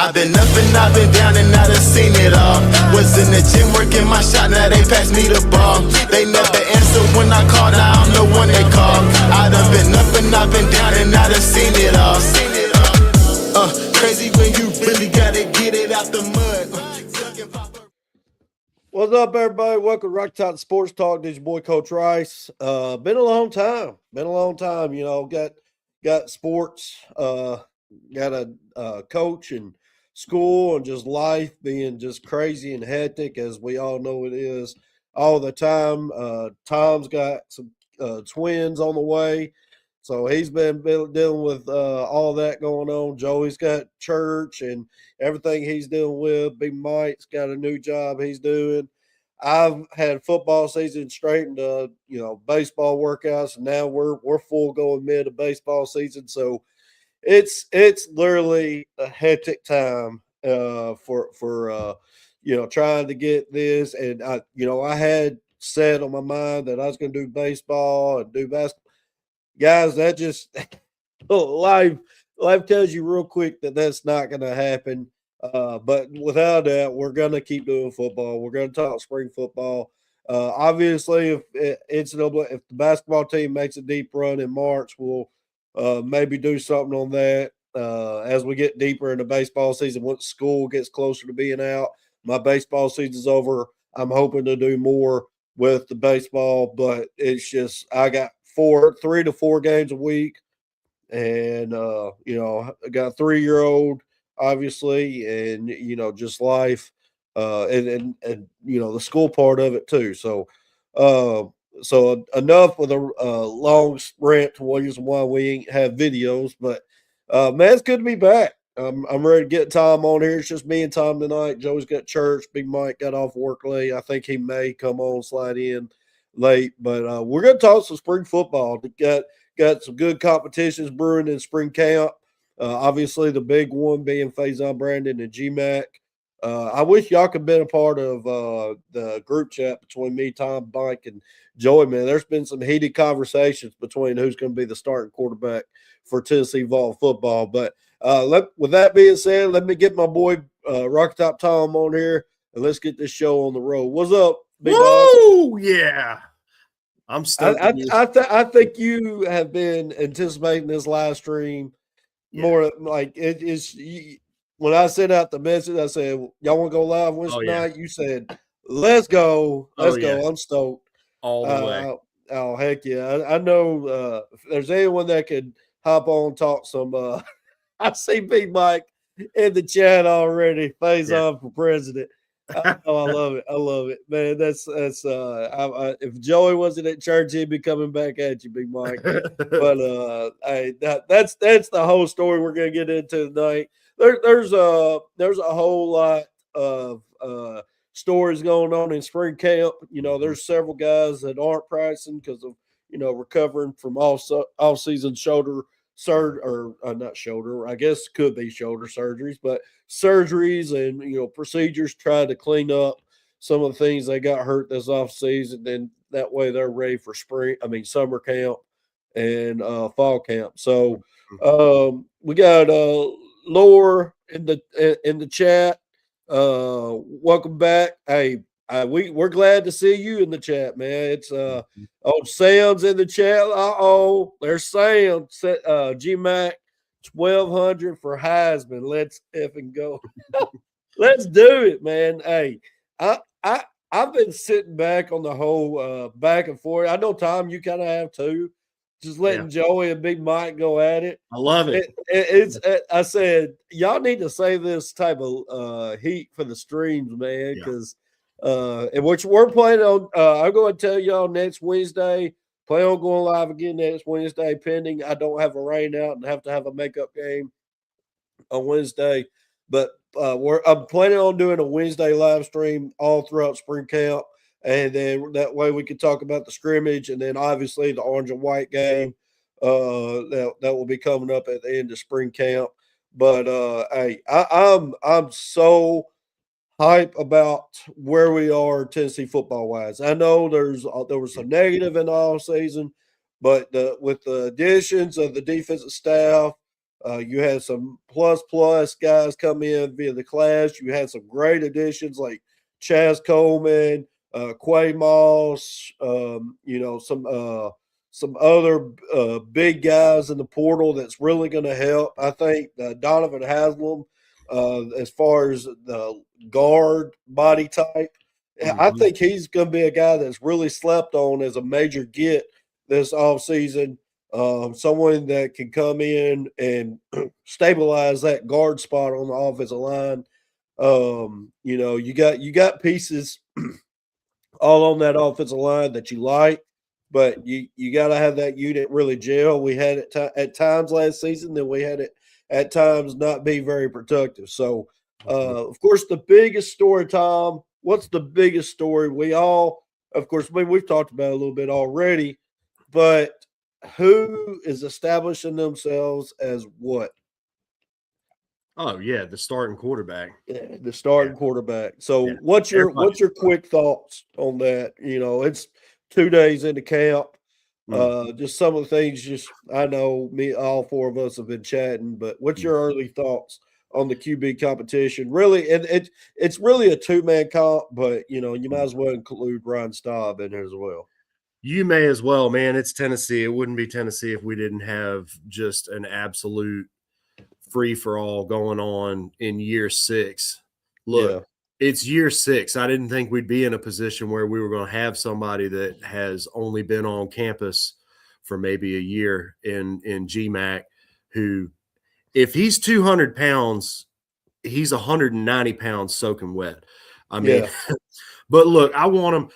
I've been up and I've been down and I done seen it all. Was in the gym working my shot, now they pass me the ball. They never answer when I call, now I'm the one they call. I done been up and I've been down and I done seen it all. Crazy when you really gotta get it out the mud. What's up, everybody? Welcome to Rocky Top Sports Talk. This is your boy Coach Rice. Been a long time. You know, got sports, got a coach and school and just life being just crazy and hectic, as we all know it is all the time. Tom's got some twins on the way, so he's been dealing with all that going on. Joey's got church and everything he's dealing with. Big Mike's got a new job he's doing. I've had football season straight into baseball workouts, and now we're full going mid of baseball season. So it's literally a hectic time for trying to get this. And I had set on my mind that I was going to do baseball and do basketball. Guys, that just life tells you real quick that that's not going to happen. But without that, we're going to keep doing football. We're going to talk spring football. Obviously, if the basketball team makes a deep run in March, we'll maybe do something on that as we get deeper into baseball season. Once school gets closer to being out, my baseball season's over. I'm hoping to do more with the baseball, but it's just I got 3 to 4 games a week, and I got a 3-year-old. Obviously, and just life, and the school part of it too. So enough with a long rant to reason why we ain't have videos. But man, it's good to be back. I'm ready to get Tom on here. It's just me and Tom tonight. Joey's got church. Big Mike got off work late. I think he may come on, slide in late. But we're gonna talk some spring football. Got some good competitions brewing in spring camp. Obviously, the big one being Faison Brandon and GMAC. I wish y'all could have been a part of the group chat between me, Tom, Mike, and Joey, man. There's been some heated conversations between who's going to be the starting quarterback for Tennessee Vols football. But with that being said, let me get my boy Rocky Top Tom on here, and let's get this show on the road. What's up, big dog? Oh, yeah. I'm stoked. I think you have been anticipating this live stream. Yeah. More like it is when I sent out the message, I said, y'all want to go live Wednesday night? You said, let's go. Let's go. I'm stoked. All the way. Oh, heck yeah. I know if there's anyone that could hop on and talk some I see Big Mike in the chat already. Faison for president. I love it. I love it, man. That's if Joey wasn't at church, he'd be coming back at you, Big Mike. But hey, that's the whole story we're gonna get into tonight. There's a whole lot of stories going on in spring camp. There's several guys that aren't practicing because of recovering from off season shoulder not shoulder, I guess could be shoulder surgeries, but surgeries and procedures trying to clean up some of the things they got hurt this off season, and that way they're ready for summer camp and fall camp. So we got Laura in the chat. Welcome back. Hey, we're glad to see you in the chat, man. It's Sam's in the chat. There's Sam. GMAC 1200 for Heisman. Let's effing go. Let's do it, man. Hey, I've been sitting back on the whole back and forth. I know, Tom, you kind of have too. Just letting Joey and Big Mike go at it. I love it. I said, y'all need to save this type of heat for the streams, man, because and which we're planning on. I'm going to tell y'all next Wednesday. Plan on going live again next Wednesday, pending I don't have a rain out and have to have a makeup game on Wednesday. But I'm planning on doing a Wednesday live stream all throughout spring camp, and then that way we can talk about the scrimmage, and then obviously the orange and white game that will be coming up at the end of spring camp. But hey, I'm so hype about where we are Tennessee football wise. I know there was some negative in the off season, but with the additions of the defensive staff, You had some plus guys come in via the class. You had some great additions like Chaz Coleman, Quay Moss, some other big guys in the portal that's really going to help. I think Donovan Haslam, as far as the guard body type, I think he's going to be a guy that's really slept on as a major get this offseason. Someone that can come in and stabilize that guard spot on the offensive line. You got pieces all on that offensive line that you like, but you got to have that unit really gel. We had it at times last season, then we had it at times not be very productive. So, of course, the biggest story, Tom. What's the biggest story? Of course, we've talked about it a little bit already, but who is establishing themselves as what? Oh yeah, the starting quarterback. Yeah, the starting quarterback. So what's your quick thoughts on that? It's 2 days into camp. Just some of the things I know all four of us have been chatting, but what's your early thoughts on the QB competition? Really, and it's really a 2-man comp, but you might as well include Ryan Staub in there as well. You may as well, man. It's Tennessee. It wouldn't be Tennessee if we didn't have just an absolute free-for-all going on in year 6. Look, It's year 6. I didn't think we'd be in a position where we were going to have somebody that has only been on campus for maybe a year in GMAC who, if he's 200 pounds, he's 190 pounds soaking wet. I mean, but look, I want him.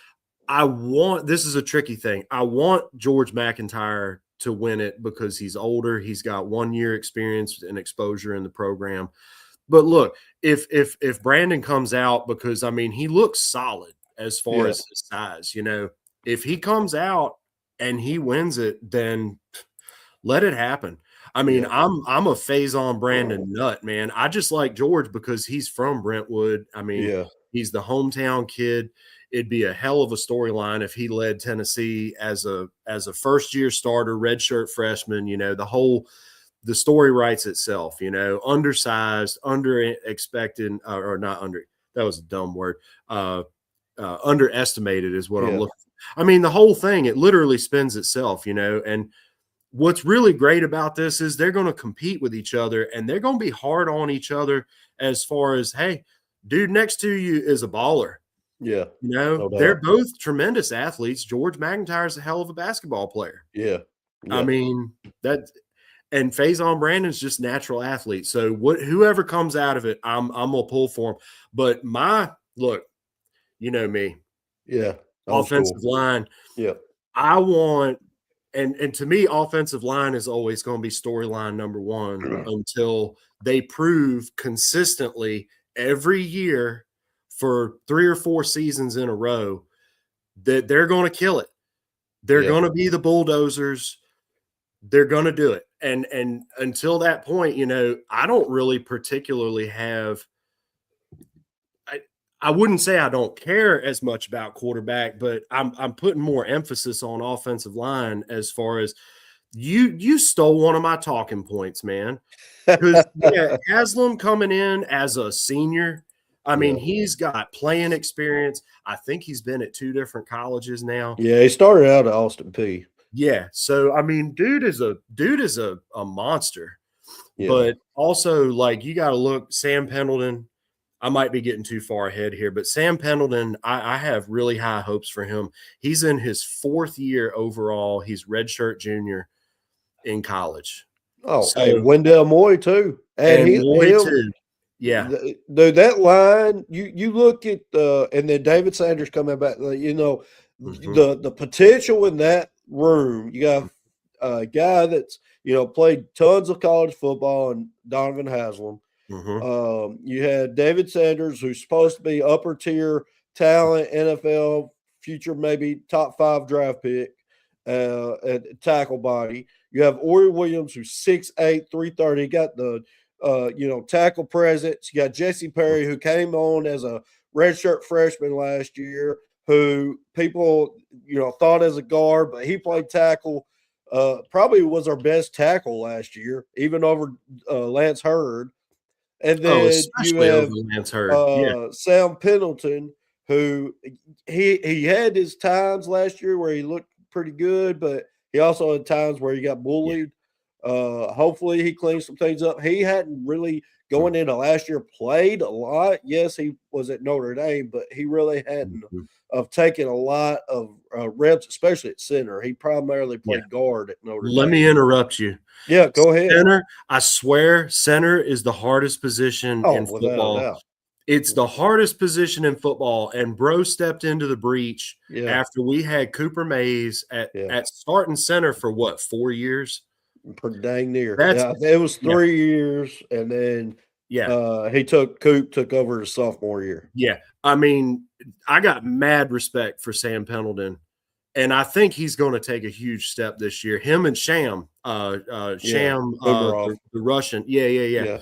This is a tricky thing. I want George McIntyre to win it because he's older. He's got 1 year experience and exposure in the program. But look, if Brandon comes out, because I mean, he looks solid as far as his size, if he comes out and he wins it, then let it happen. I mean, I'm a Faison Brandon nut, man. I just like George because he's from Brentwood. I mean, he's the hometown kid. It'd be a hell of a storyline if he led Tennessee as a first-year starter, redshirt freshman. The story writes itself. Undersized, under-expected, or not under. That was a dumb word. Underestimated is what I'm looking for. I mean, the whole thing, it literally spins itself. And what's really great about this is they're going to compete with each other, and they're going to be hard on each other as far as, hey, dude next to you is a baller. Yeah. No they're both tremendous athletes. George McIntyre is a hell of a basketball player. Yeah. I mean, and Faison Brandon's just natural athlete. So whoever comes out of it, I'm gonna pull for him. But look, you know me. Yeah. Offensive line. Yeah. I want and to me, offensive line is always going to be storyline number 1 until they prove consistently every year for 3 or 4 seasons in a row that they're going to kill it. They're going to be the bulldozers. They're going to do it. And until that point, I don't really particularly have I wouldn't say I don't care as much about quarterback, but I'm putting more emphasis on offensive line as far as you stole one of my talking points, man. Because Haslam coming in as a senior, I mean, he's got playing experience. I think he's been at 2 different colleges now. Yeah, he started out at Austin Peay. Yeah, so I mean, dude is a monster. Yeah. But also, like, you got to look, Sam Pendleton. I might be getting too far ahead here, but Sam Pendleton, I have really high hopes for him. He's in his 4th year overall. He's redshirt junior in college. Oh, so, and Wendell Moy too, and Moy too. Yeah, dude, that line. You look at and then David Sanders coming back. The potential in that room. You got a guy that's played tons of college football, and Donovan Haslam. You had David Sanders, who's supposed to be upper tier talent, NFL future, maybe top 5 draft pick at tackle body. You have Ori Williams, who's 6'8", 330. He got the tackle presence. You got Jesse Perry, who came on as a redshirt freshman last year, who people thought as a guard, but he played tackle probably was our best tackle last year, even over Lance Hurd. And Oh, then you especially over have Lance Hurd. Yeah. Sam Pendleton, who he had his times last year where he looked pretty good, but he also had times where he got bullied. Hopefully he cleans some things up. He hadn't really going into last year played a lot. Yes, he was at Notre Dame, but he really hadn't of taking a lot of reps, especially at center. He primarily played guard at Notre Dame. Let me interrupt you. Yeah, go ahead. Center, I swear, center is the hardest position in Without football. a doubt. It's the hardest position in football, and bro stepped into the breach after we had Cooper Mays at starting center for what, 4 years? Pretty dang near. It was 3 years, and then Coop took over his sophomore year. Yeah, I mean, I got mad respect for Sam Pendleton, and I think he's going to take a huge step this year. Him and Sham, the Russian, yeah.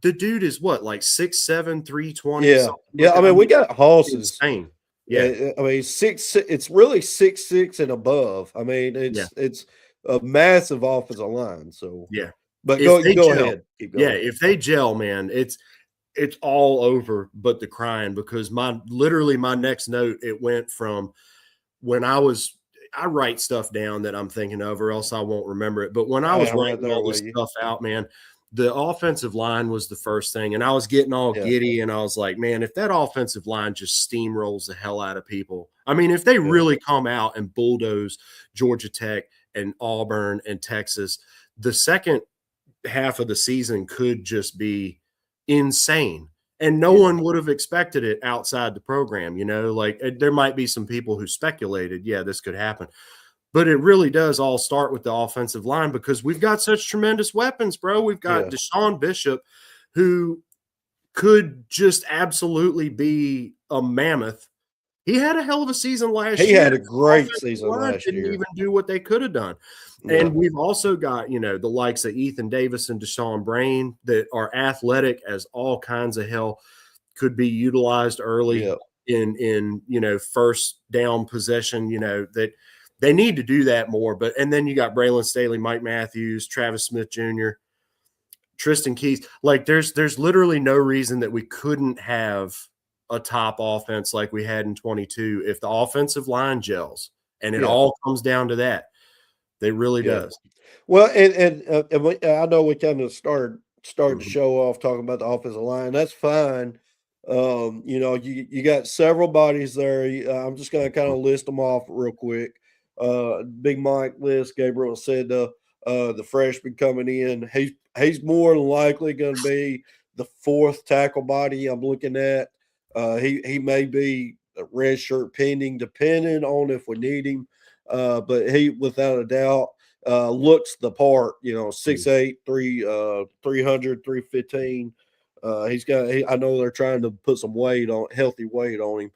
The dude is what, like 6'7", 320? Yeah. I mean, we got Hosses. Insane. Yeah. I mean, 6'6", it's really 6'6" and above. I mean, it's a massive offensive line. So but go ahead. Keep going. Yeah, if they gel, man, it's all over but the crying, because my next note, it went from when I write stuff down that I'm thinking of, or else I won't remember it. But when I was writing all this stuff out, man, the offensive line was the first thing. And I was getting all giddy, and I was like, man, if that offensive line just steamrolls the hell out of people. I mean, if they really come out and bulldoze Georgia Tech and Auburn and Texas, the second half of the season could just be insane. And no one would have expected it outside the program, like there might be some people who speculated, this could happen. But it really does all start with the offensive line, because we've got such tremendous weapons, bro. We've got Deshaun Bishop, who could just absolutely be a mammoth. He had a hell of a season last year. He had a great season last year. Didn't even do what they could have done. Yeah. And we've also got, the likes of Ethan Davis and Deshaun Brain that are athletic as all kinds of hell, could be utilized early in first down possession, that they need to do that more. And then you got Braylon Staley, Mike Matthews, Travis Smith Jr., Tristan Keys. Like there's literally no reason that we couldn't have a top offense like we had in 22 if the offensive line gels, and it all comes down to that. It really does. Well, and I know we kind of started to show off talking about the offensive line. That's fine. You got several bodies there. I'm just going to kind of list them off real quick. Big Mike list. Gabriel said the freshman coming in. He's more than likely going to be the fourth tackle body I'm looking at. He may be a red shirt pending, depending on if we need him. But he, without a doubt, looks the part. 6'8", 300, 315. I know they're trying to put some healthy weight on him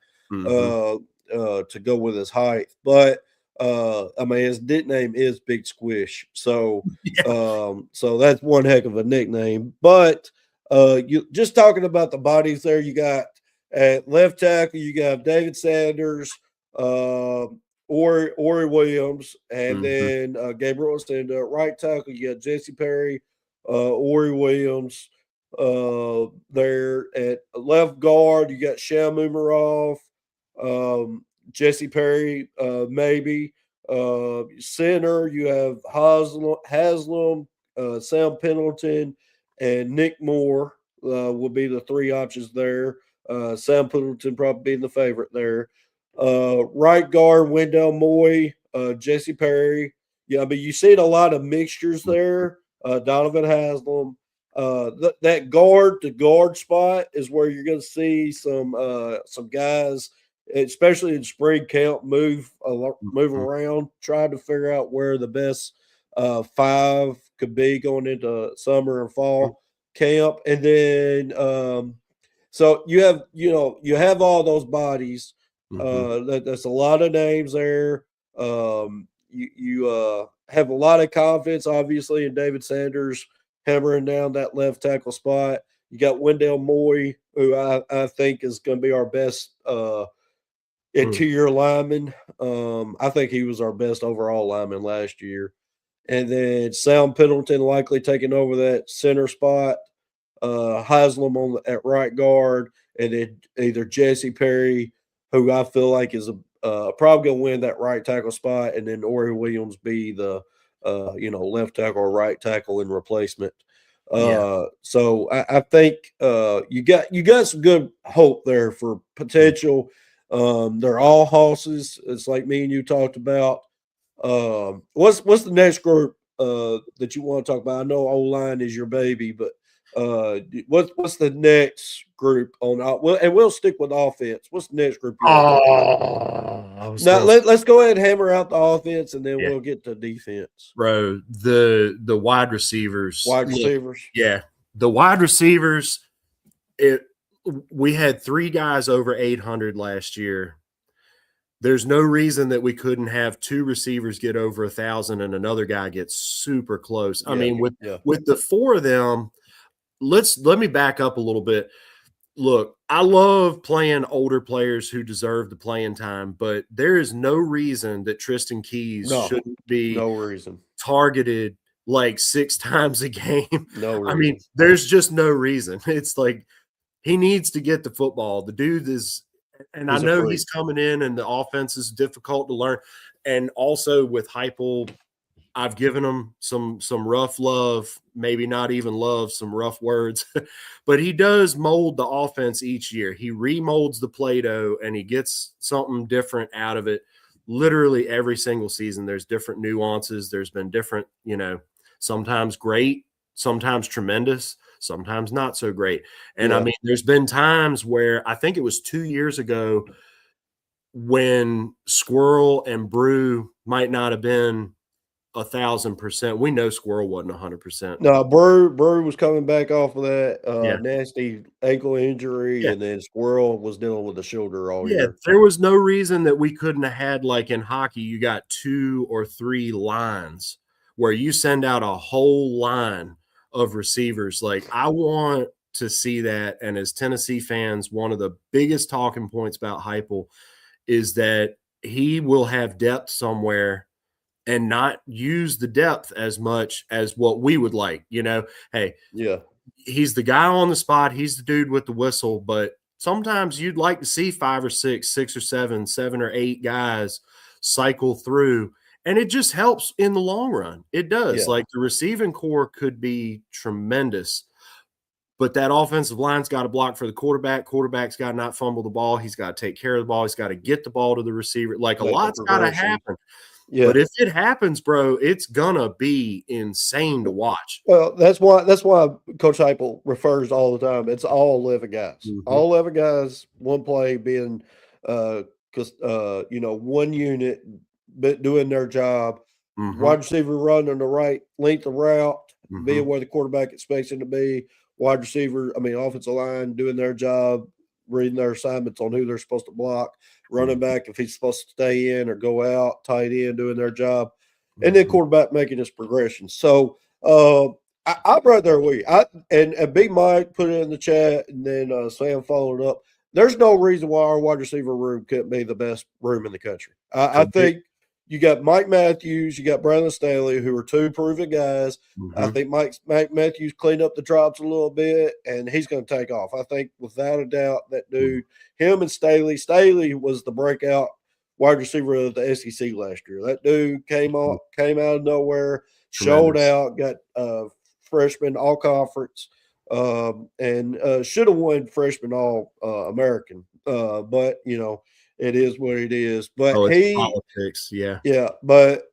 to go with his height. But I mean, his nickname is Big Squish. So so that's one heck of a nickname. But you just talking about the bodies there, you got at left tackle, you got David Sanders, Ori Williams, and then Gabriel Austin. Right tackle, you got Jesse Perry, Ori Williams. There at left guard, you got Sham Umarov, Jesse Perry, maybe. Center, you have Haslam, Sam Pendleton, and Nick Moore will be the three options there. Sam Pendleton probably being the favorite there. Right guard, Wendell Moy, Jesse Perry. Yeah, I mean, you see a lot of mixtures there. Donovan Haslam. That guard to guard spot is where you're going to see some guys, especially in spring camp, move around, trying to figure out where the best five could be going into summer and fall camp. And then so you have all those bodies. That's a lot of names there. You have a lot of confidence, obviously, in David Sanders hammering down that left tackle spot. You got Wendell Moy, who I think is going to be our best interior lineman. I think he was our best overall lineman last year. And then Sam Pendleton likely taking over that center spot. Haslam at right guard, and then either Jesse Perry, who I feel like is probably going to win that right tackle spot, and then Ori Williams be the left tackle or right tackle in replacement. So I think you got some good hope there for potential. They're all horses. It's like me and you talked about. What's the next group that you want to talk about? I know O-line is your baby, but what's the next group on? We'll stick with offense. What's the next group you want to talk about? Now let's go ahead and hammer out the offense, and then we'll get to defense. Bro, the wide receivers. The wide receivers. We had 3 guys over 800 last year. There's no reason that we couldn't have 2 receivers get over 1,000 and another guy gets super close. I mean, with the 4 of them, let me back up a little bit. Look, I love playing older players who deserve the playing time, but there is no reason that Tristan Keys shouldn't be targeted like 6 times a game. No reason. I mean, there's just no reason. It's like he needs to get the football. The dude is – and I know he's coming in and the offense is difficult to learn. And also with Heupel, I've given him some rough love, maybe not even love, some rough words. But he does mold the offense each year. He remolds the Play-Doh and he gets something different out of it. Literally every single season, there's different nuances. There's been different, sometimes great, sometimes tremendous, sometimes not so great. And I mean, there's been times where I think it was 2 years ago when Squirrel and Brew might not have been 1,000%. We know Squirrel wasn't 100%. No, Brew was coming back off of that nasty ankle injury, and then Squirrel was dealing with the shoulder all year. There was no reason that we couldn't have had, like in hockey, you got 2 or 3 lines where you send out a whole line of receivers. Like, I want to see that. And as Tennessee fans, one of the biggest talking points about Heupel is that he will have depth somewhere and not use the depth as much as what we would like. Hey, he's the guy on the spot. He's the dude with the whistle, but sometimes you'd like to see 5 or 6 or 7 or 8 guys cycle through. And it just helps in the long run. It does. Yeah. Like, the receiving core could be tremendous, but that offensive line's got to block for the quarterback. Quarterback's got to not fumble the ball. He's got to take care of the ball. He's got to get the ball to the receiver. Like, a lot's got to happen. Yeah. But if it happens, bro, it's gonna be insane to watch. Well, that's why Coach Heupel refers all the time. It's all 11 guys. Mm-hmm. All 11 guys, one play being one unit doing their job. Mm-hmm. Wide receiver running the right length of route, being where the quarterback expects him to be. Offensive line doing their job, reading their assignments on who they're supposed to block. Running back, if he's supposed to stay in or go out, tight end doing their job, and then quarterback making his progression. So I'm right there with you. And Big Mike put it in the chat, and then Sam followed up. There's no reason why our wide receiver room couldn't be the best room in the country. I think you got Mike Matthews, you got Brandon Staley, who are 2 proven guys. Mm-hmm. I think Mike Matthews cleaned up the drops a little bit, and he's going to take off. I think without a doubt that dude, him and Staley was the breakout wide receiver of the SEC last year. That dude came out of nowhere, showed out, got freshman all conference, and should have won freshman all American. But it is what it is. But politics, yeah. But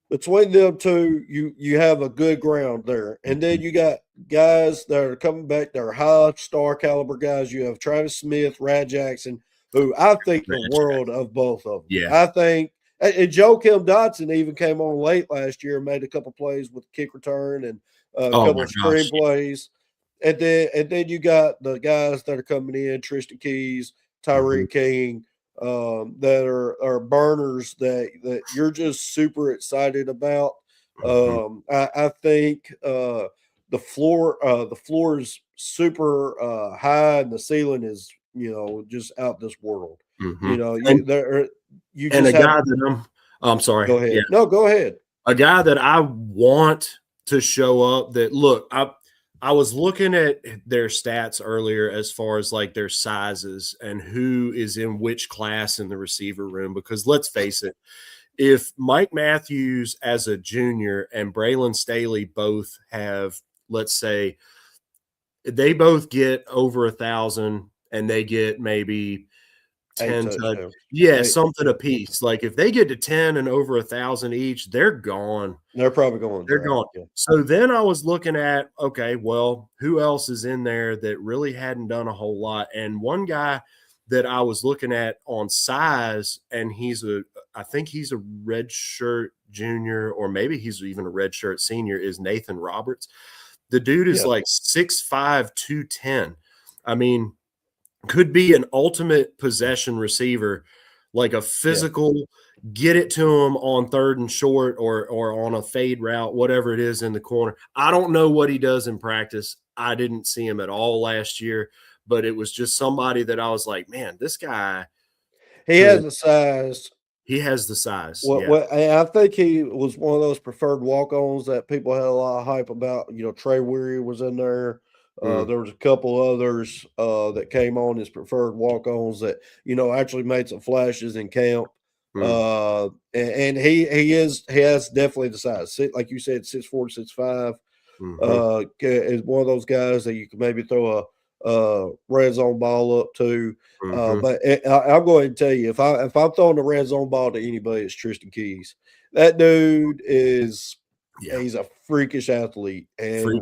between them two, you have a good ground there, and then you got guys that are coming back. They're high star caliber guys. You have Travis Smith, Rad Jackson, who I think the world of both of them. Yeah, I think, and Joakim Dotson even came on late last year and made a couple plays with kick return and a couple of screen plays. And then you got the guys that are coming in, Tristan Keys, Tyreek King, that are burners that you're just super excited about. I think the floor is super high and the ceiling is just out this world. Mm-hmm. You And just a have. guy that I'm sorry. Go ahead. Yeah. No, go ahead. A guy that I want to show up that look, I was looking at their stats earlier as far as like their sizes and who is in which class in the receiver room, because let's face it, if Mike Matthews as a junior and Braylon Staley both have, let's say, they both get over 1,000 and they get maybe 8 10 touch. touchdowns. Yeah, something a piece. Like if they get to 10 and over 1,000 each, they're gone. They're probably going. They're gone. Yeah. So then I was looking at, okay, well, who else is in there that really hadn't done a whole lot? And one guy that I was looking at on size, and I think he's a red shirt junior, or maybe he's even a red shirt senior, is Nathan Roberts. The dude is like 6'5", 210. I mean, could be an ultimate possession receiver, like a physical, get it to him on 3rd and short or on a fade route, whatever it is in the corner. I don't know what he does in practice. I didn't see him at all last year, but it was just somebody that I was like, man, this guy. He has the size. He has the size. I think he was one of those preferred walk-ons that people had a lot of hype about. Trey Weary was in there. There was a couple others that came on as preferred walk-ons that actually made some flashes in camp. And he has definitely the size. Like you said, 6'4", 6'5". Is one of those guys that you can maybe throw a red zone ball up to. But I'll go ahead and tell you, if I'm throwing the red zone ball to anybody, it's Tristan Keys. That dude is he's a freakish athlete, and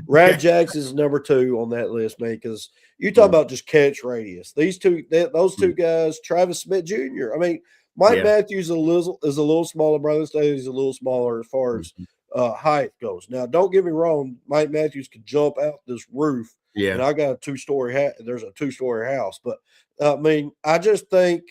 Rad Jackson's number 2 on that list, man. Because you talk about just catch radius. Those two guys, Travis Smith Jr. I mean, Mike Matthews is a little smaller. Brother Staley's a little smaller as far as height goes. Now, don't get me wrong, Mike Matthews could jump out this roof. Yeah, and I got a 2-story. There's a 2-story house, but I mean, I just think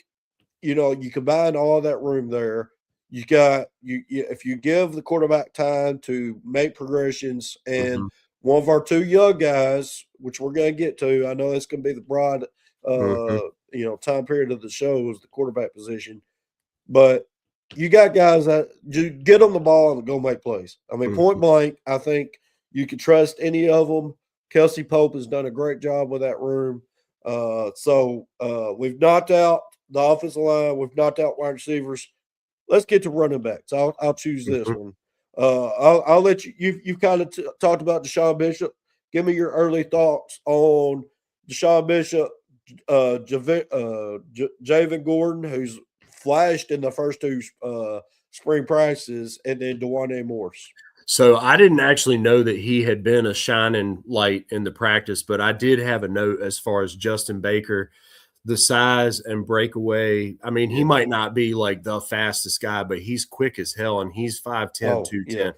you combine all that room there. You got if you give the quarterback time to make progressions, and one of our 2 young guys, which we're going to get to, I know it's going to be the broad time period of the show, is the quarterback position, but you got guys that you get on the ball and go make plays. I mean, point blank, I think you can trust any of them. Kelsey Pope has done a great job with that room. So we've knocked out the offensive line. We've knocked out wide receivers. Let's get to running backs. I'll choose this one. I'll let you. You've kind of talked about Deshaun Bishop. Give me your early thoughts on Deshaun Bishop, Javen Gordon, who's flashed in the first 2 spring practices, and then Dwayne Morris. So I didn't actually know that he had been a shining light in the practice, but I did have a note as far as Justin Baker, the size and breakaway. I mean, he might not be like the fastest guy, but he's quick as hell, and he's 5'10", 210.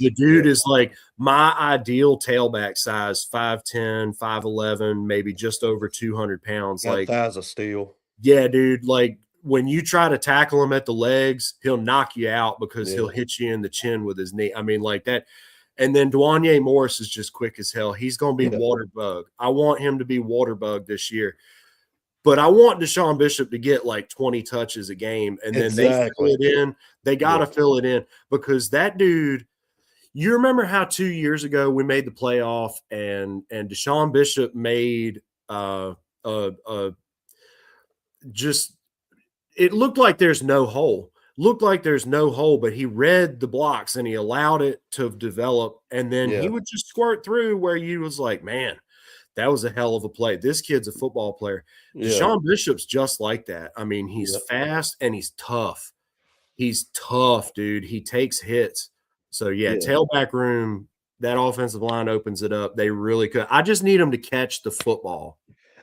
The dude is like my ideal tailback size, 5'10", 5'11", maybe just over 200 pounds. Like thighs of steel. Yeah, dude. Like when you try to tackle him at the legs, he'll knock you out because he'll hit you in the chin with his knee. I mean, like that. And then Dwayne Morris is just quick as hell. He's going to be water bug. I want him to be water bug this year. But I want Deshaun Bishop to get like 20 touches a game, and then they fill it in. They got to fill it in because that dude – you remember how 2 years ago we made the playoff and Deshaun Bishop made just – it looked like there's no hole. But he read the blocks and he allowed it to develop. And then he would just squirt through where you was like, man, that was a hell of a play. This kid's a football player. Deshaun Bishop's just like that. I mean, he's fast and he's tough. He's tough, dude. He takes hits. So, tailback room, that offensive line opens it up. They really could. I just need them to catch the football.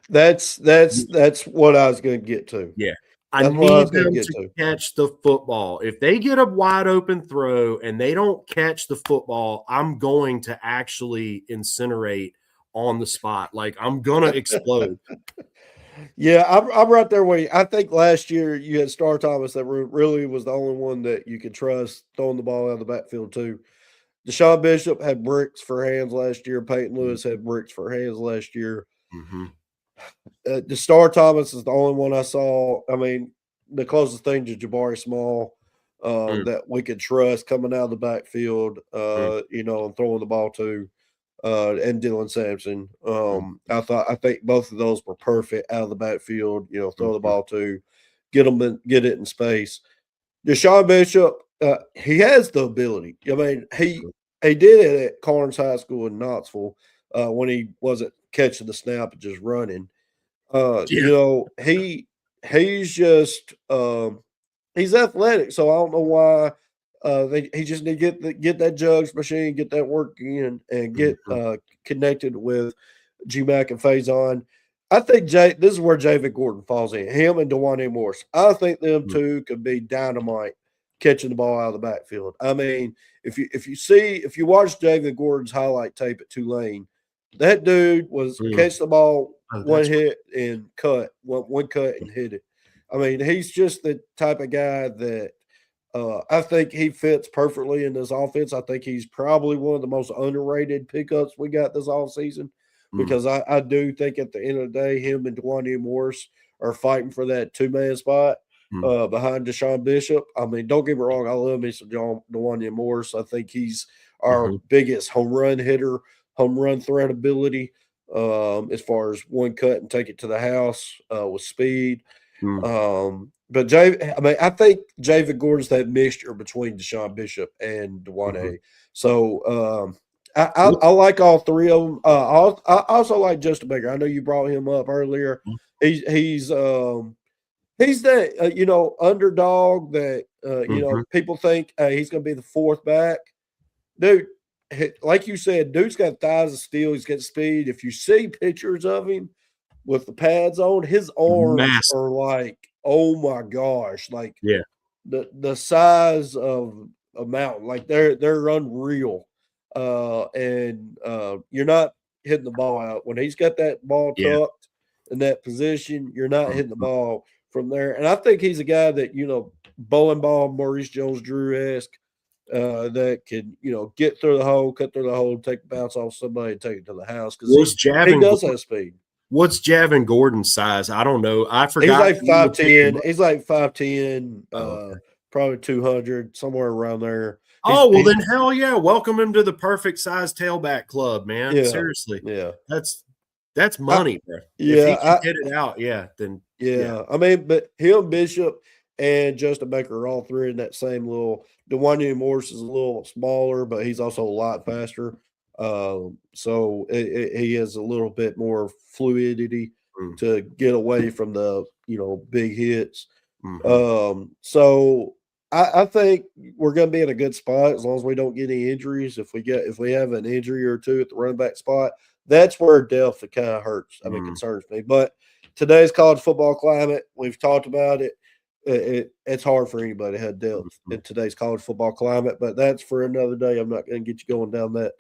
That's what I was going to get to. Yeah. I need them to catch the football. If they get a wide open throw and they don't catch the football, I'm going to actually incinerate on the spot. Like I'm going to explode. Yeah, I'm right there with you. I think last year you had Star Thomas that really was the only one that you could trust throwing the ball out of the backfield too. Deshaun Bishop had bricks for hands last year. Peyton Lewis had bricks for hands last year. The Star Thomas is the only one I saw. I mean, the closest thing to Jabari Small Mm, that we could trust coming out of the backfield, mm, and throwing the ball to, and Dylan Sampson. mm, I think both of those were perfect out of the backfield. Throw the mhm, ball to, get it in space. Deshaun Bishop, he has the ability. I mean, he did it at Carnes High School in Knoxville when he wasn't catching the snap and just running. yeah. He's just he's athletic, so I don't know why he just need to get that jugs machine, get that work in, and get Mhm, connected with G-Mac and Faison. I think this is where Javid Gordon falls in. Him and Dewan Morris. I think them mm, two could be dynamite catching the ball out of the backfield. I mean, if you watch Javid Gordon's highlight tape at Tulane, that dude was mm. catch the ball Oh, one that's right. hit and cut, one cut and hit it. I mean, he's just the type of guy that I think he fits perfectly in this offense. I think he's probably one of the most underrated pickups we got this offseason Mm, because I do think at the end of the day, him and Dwayne Morris are fighting for that 2-man spot mm, behind Deshaun Bishop. I mean, don't get me wrong, I love me some Dwayne Morris. I think he's our mhm, biggest home run hitter, home run threat ability as far as one cut and take it to the house with speed. mm, But I think Javid Gordon's that mixture between Deshaun Bishop and mhm. Dewane. So What I like all three of them. I also like Justin Baker. I know you brought him up earlier. He's he's that underdog that mhm, people think he's going to be the fourth back. Dude, like you said, dude's got thighs of steel. He's got speed. If you see pictures of him with the pads on, his arms massive. are like, oh my gosh, like Yeah. the size of a mountain. Like they're unreal. And you're not hitting the ball out. When he's got that ball Yeah. tucked in that position, you're not hitting the Mhm, ball from there. And I think he's a guy that, bowling ball, Maurice Jones Drew esque, that can, get through the hole, cut through the hole, take the bounce off somebody and take it to the house because What's he Javin does Gordon? have speed. What's Javin Gordon's size? I don't know. I He's forgot like who you were picking him 5'10". up. He's like 5'10", Oh, okay. probably 200, somewhere around there. Oh, well He's then hell yeah. Welcome him to the perfect size tailback club, man. yeah, Seriously. yeah. That's that's I money, bro. If yeah, he can hit it out, yeah, then yeah. yeah. I mean, but him, Bishop, and Justin Baker are all three in that same little. Dewani Morris is a little smaller, but he's also a lot faster. So he has a little bit more fluidity Mm, to get away from the big hits. mhm, So I think we're going to be in a good spot as long as we don't get any injuries. If we have an injury or two at the running back spot, that's where depth it kind of hurts. I mean, mm, concerns me. But today's college football climate, we've talked about it. It's hard for anybody to have depth mhm. in today's college football climate, but that's for another day. I'm not going to get you going down that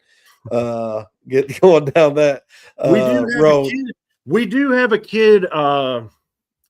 We do have a road. kid. We do have a kid,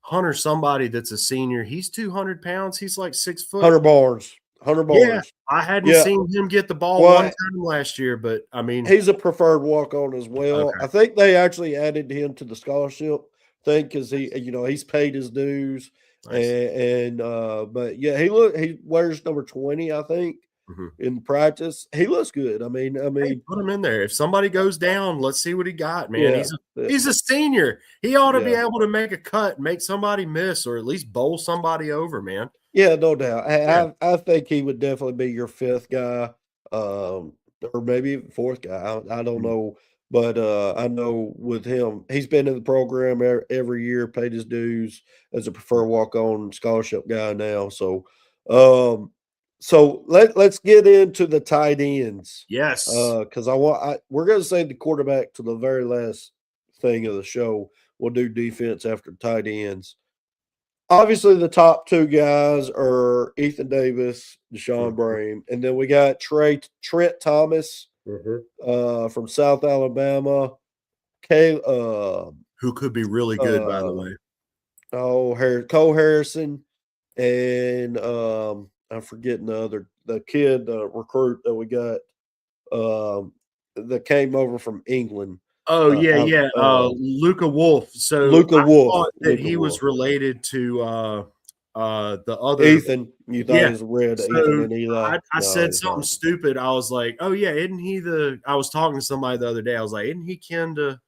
Hunter somebody that's a senior. He's 200 pounds. He's like 6 foot. Hunter Barnes. Hunter Yeah. Barnes. I hadn't Yeah. seen him get the ball one Well, time last year, but I mean, he's a preferred walk on as well. okay. I think they actually added him to the scholarship thing because he's paid his dues Nice. but yeah, he wears number 20, I think, Mhm. in practice. He looks good. I Hey, mean, put him in there. If somebody goes down, let's see what he got, man. yeah, He's a senior. He ought to be yeah. able to make a cut, make somebody miss, or at least bowl somebody over, man. Yeah, no doubt. Yeah. I think he would definitely be your fifth guy, um, or maybe even fourth guy. I don't Mm, know, but I know with him, he's been in the program every year, paid his dues as a preferred walk on scholarship guy now. Um, so let's get into the tight ends, yes. because we're going to save the quarterback to the very last thing of the show. We'll do defense after tight ends. Obviously, the top two guys are Ethan Davis, Deshaun Mhm, Brame, and then we got Trent Thomas mhm. from South Alabama. Kay, Who could be really good, by the uh, way. Cole Harrison, and I'm forgetting the kid recruit that we got that came over from England. Oh yeah. Luca Wolf. So Luca I Wolf. thought that Luca he was Wolf. related to the other Ethan. You thought Yeah. he was red. So Ethan and Eli. I No, said he's something not. stupid. I was like, "Oh yeah, isn't he the?" I was talking to somebody the other day. I was like, "Isn't he kin to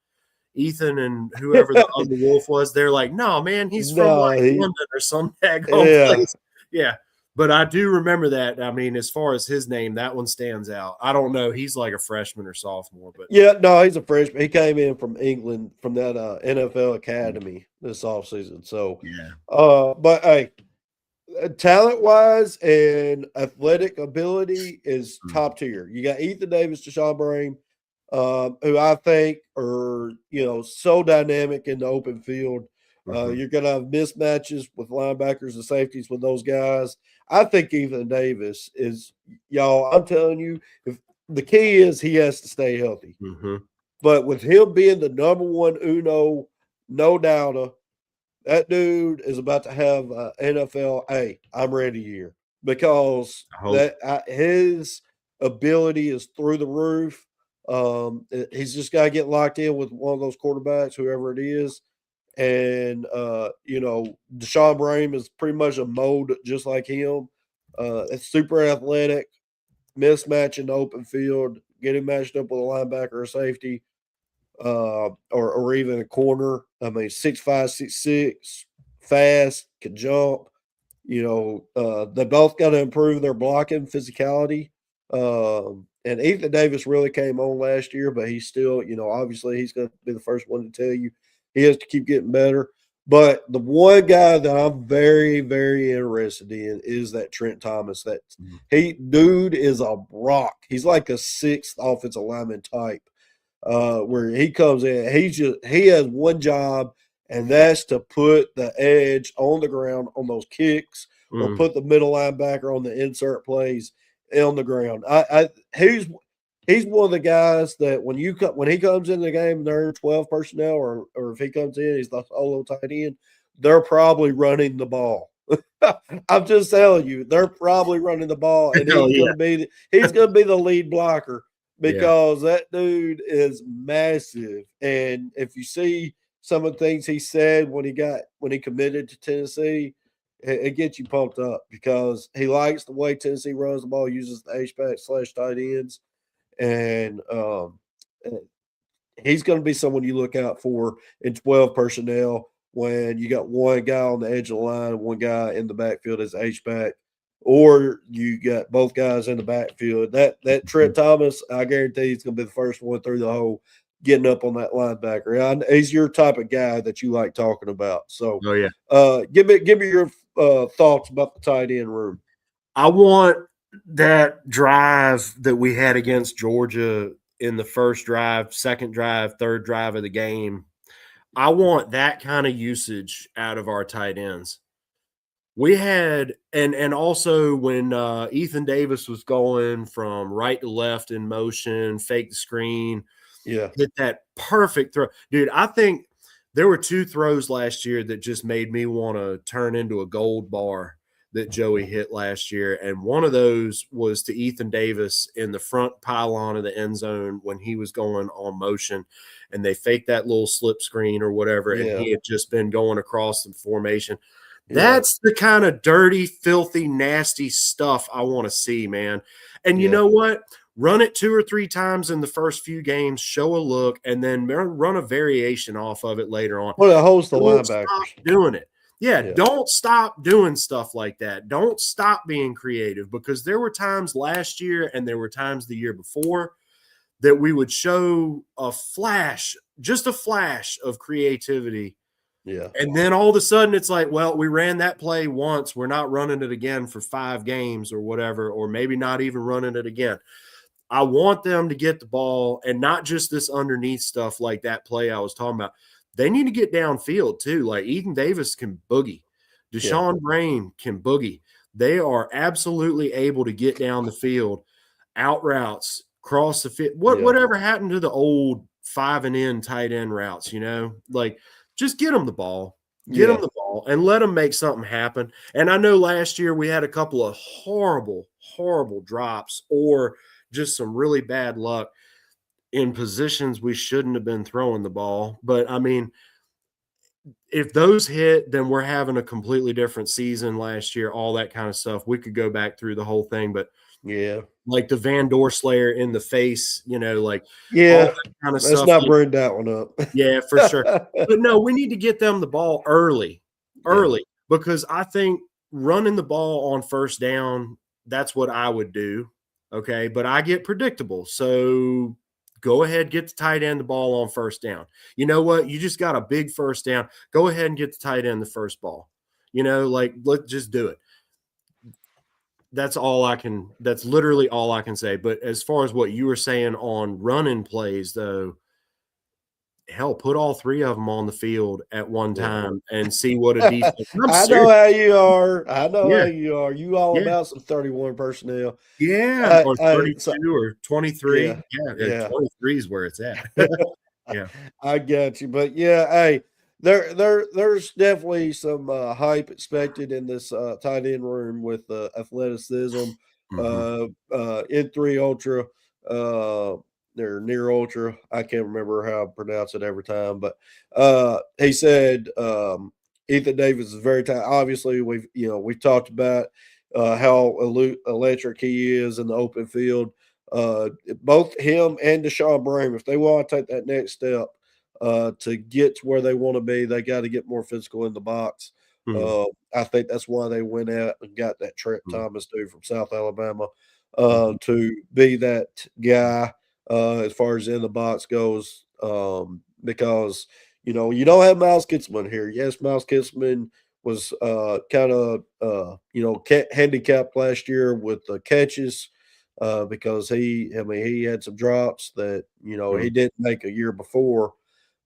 Ethan and whoever the other wolf was?" They're like, "No, man, he's from No, like London or some daggone yeah. place." Yeah, but I do remember that. I mean, as far as his name, that one stands out. I don't know. He's like a freshman or sophomore, but Yeah, no, he's a freshman. He came in from England from that NFL academy this offseason. So, yeah. But hey, talent wise and athletic ability is top tier. You got Ethan Davis, Deshaun Brame, who I think are so dynamic in the open field. You're going to have mismatches with linebackers and safeties with those guys. I think Ethan Davis is y'all. I'm telling you, if the key is he has to stay healthy. But with him being the number one Uno, no doubter, that dude is about to have NFL. Hey, I'm ready year because his ability is through the roof. He's just got to get locked in with one of those quarterbacks, whoever it is. And Deshaun Brame is pretty much a mold just like him. It's super athletic, mismatch in the open field, getting matched up with a linebacker or safety or even a corner. I mean, 6'5", 6'6", fast, can jump. They both got to improve their blocking physicality. And Ethan Davis really came on last year, but he's still, obviously he's going to be the first one to tell you he has to keep getting better. But the one guy that I'm very, very interested in is that Trent Thomas. That dude is a rock. He's like a sixth offensive lineman type. Where he comes in, he has one job, and that's to put the edge on the ground on those kicks or put the middle linebacker on the insert plays on the ground. He's one of the guys that when he comes in the game, they're 12 personnel, or if he comes in, he's the solo tight end. They're probably running the ball. I'm just telling you, they're probably running the ball, and he's going to be the lead blocker because that dude is massive. And if you see some of the things he said when he committed to Tennessee, it gets you pumped up because he likes the way Tennessee runs the ball, uses the H-back / tight ends, and he's going to be someone you look out for in 12 personnel when you got one guy on the edge of the line and one guy in the backfield as H-back, or you got both guys in the backfield. That Trent Thomas, I guarantee he's going to be the first one through the hole getting up on that linebacker. He's your type of guy that you like talking about. So, give me your thoughts about the tight end room. I want that drive that we had against Georgia in the first drive, second drive, third drive of the game. I want that kind of usage out of our tight ends. We had, and also when Ethan Davis was going from right to left in motion, fake the screen, hit that perfect throw. Dude, I think there were two throws last year that just made me want to turn into a gold bar that Joey hit last year. And one of those was to Ethan Davis in the front pylon of the end zone when he was going on motion and they faked that little slip screen or whatever. And he had just been going across the formation. That's the kind of dirty, filthy, nasty stuff I want to see, man. And you know what? Run it 2 or 3 times in the first few games, show a look, and then run a variation off of it later on. Well, it holds the Don't linebackers. stop doing it. Don't stop doing stuff like that. Don't stop being creative, because there were times last year and there were times the year before that we would show just a flash of creativity. And then all of a sudden it's like, well, we ran that play once. We're not running it again for 5 games or whatever, or maybe not even running it again. I want them to get the ball and not just this underneath stuff like that play I was talking about. They need to get downfield too. Like Ethan Davis can boogie. Deshaun Brame can boogie. They are absolutely able to get down the field, out routes, cross the field. Whatever happened to the old 5 and in tight end routes, like just get them the ball. Get them the ball and let them make something happen. And I know last year we had a couple of horrible, horrible drops or just some really bad luck. in positions we shouldn't have been throwing the ball. But I mean, if those hit, then we're having a completely different season last year, all that kind of stuff. We could go back through the whole thing, but Yeah. like the Van Doorslayer in the face, like all Yeah. that kind of Let's stuff. not bring that one up. Yeah, for sure. But no, we need to get them the ball early, because I think running the ball on first down, that's what I would do. Okay. But I get predictable. So go ahead, get the tight end the ball on first down. You know what? You just got a big first down. Go ahead and get the tight end the first ball. Let's just do it. That's literally all I can say. But as far as what you were saying on running plays, though, hell, put all three of them on the field at one time and see what a defense. I know how you are. I know Yeah. how you are. You all Yeah. about some 31 personnel. Yeah, or 32 or 23. Yeah. 23 is where it's at. Yeah. I got you. But yeah, hey, there's definitely some hype expected in this tight end room with athleticism, Mhm. N3 Ultra, they're near ultra. I can't remember how to pronounce it every time, but he said Ethan Davis is very talented. Obviously, we've talked about how electric he is in the open field. Both him and Deshaun Brame, if they want to take that next step to get to where they want to be, they got to get more physical in the box. Mhm. I think that's why they went out and got that Trent Mhm. Thomas dude from South Alabama Mhm. to be that guy as far as in the box goes. Because you don't have Miles Kitzman here. Yes, Miles Kitzman was kind of handicapped last year with the catches because he had some drops that he Mhm. didn't make a year before,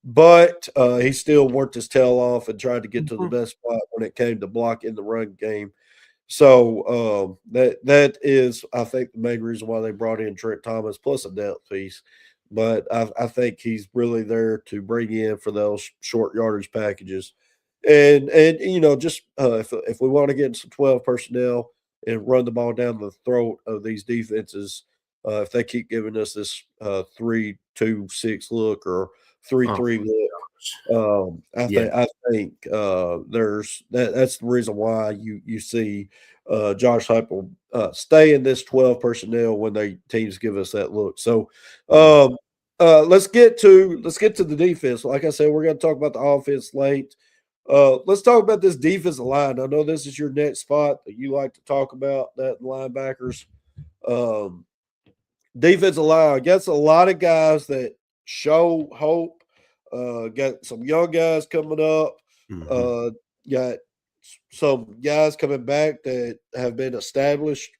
but he still worked his tail off and tried to get to the Mhm. best spot when it came to blocking the run game. So that is, I think, the main reason why they brought in Trent Thomas plus a depth piece. But I think he's really there to bring in for those short yardage packages, and just if we want to get some 12 personnel and run the ball down the throat of these defenses, if they keep giving us this 3-2-6 look or three Oh, three look, I yeah. think there's that's the reason why you see Josh Heupel stay in this 12 personnel when they teams give us that look. So Mhm. let's get to the defense. Like I said, we're going to talk about the offense late. Let's talk about this defensive line. I know this is your next spot that you like to talk about, that linebackers. Um, Defensive line, I guess a lot of guys that show hope. Got some young guys coming up. Mhm. Uh, got some guys coming back that have been established.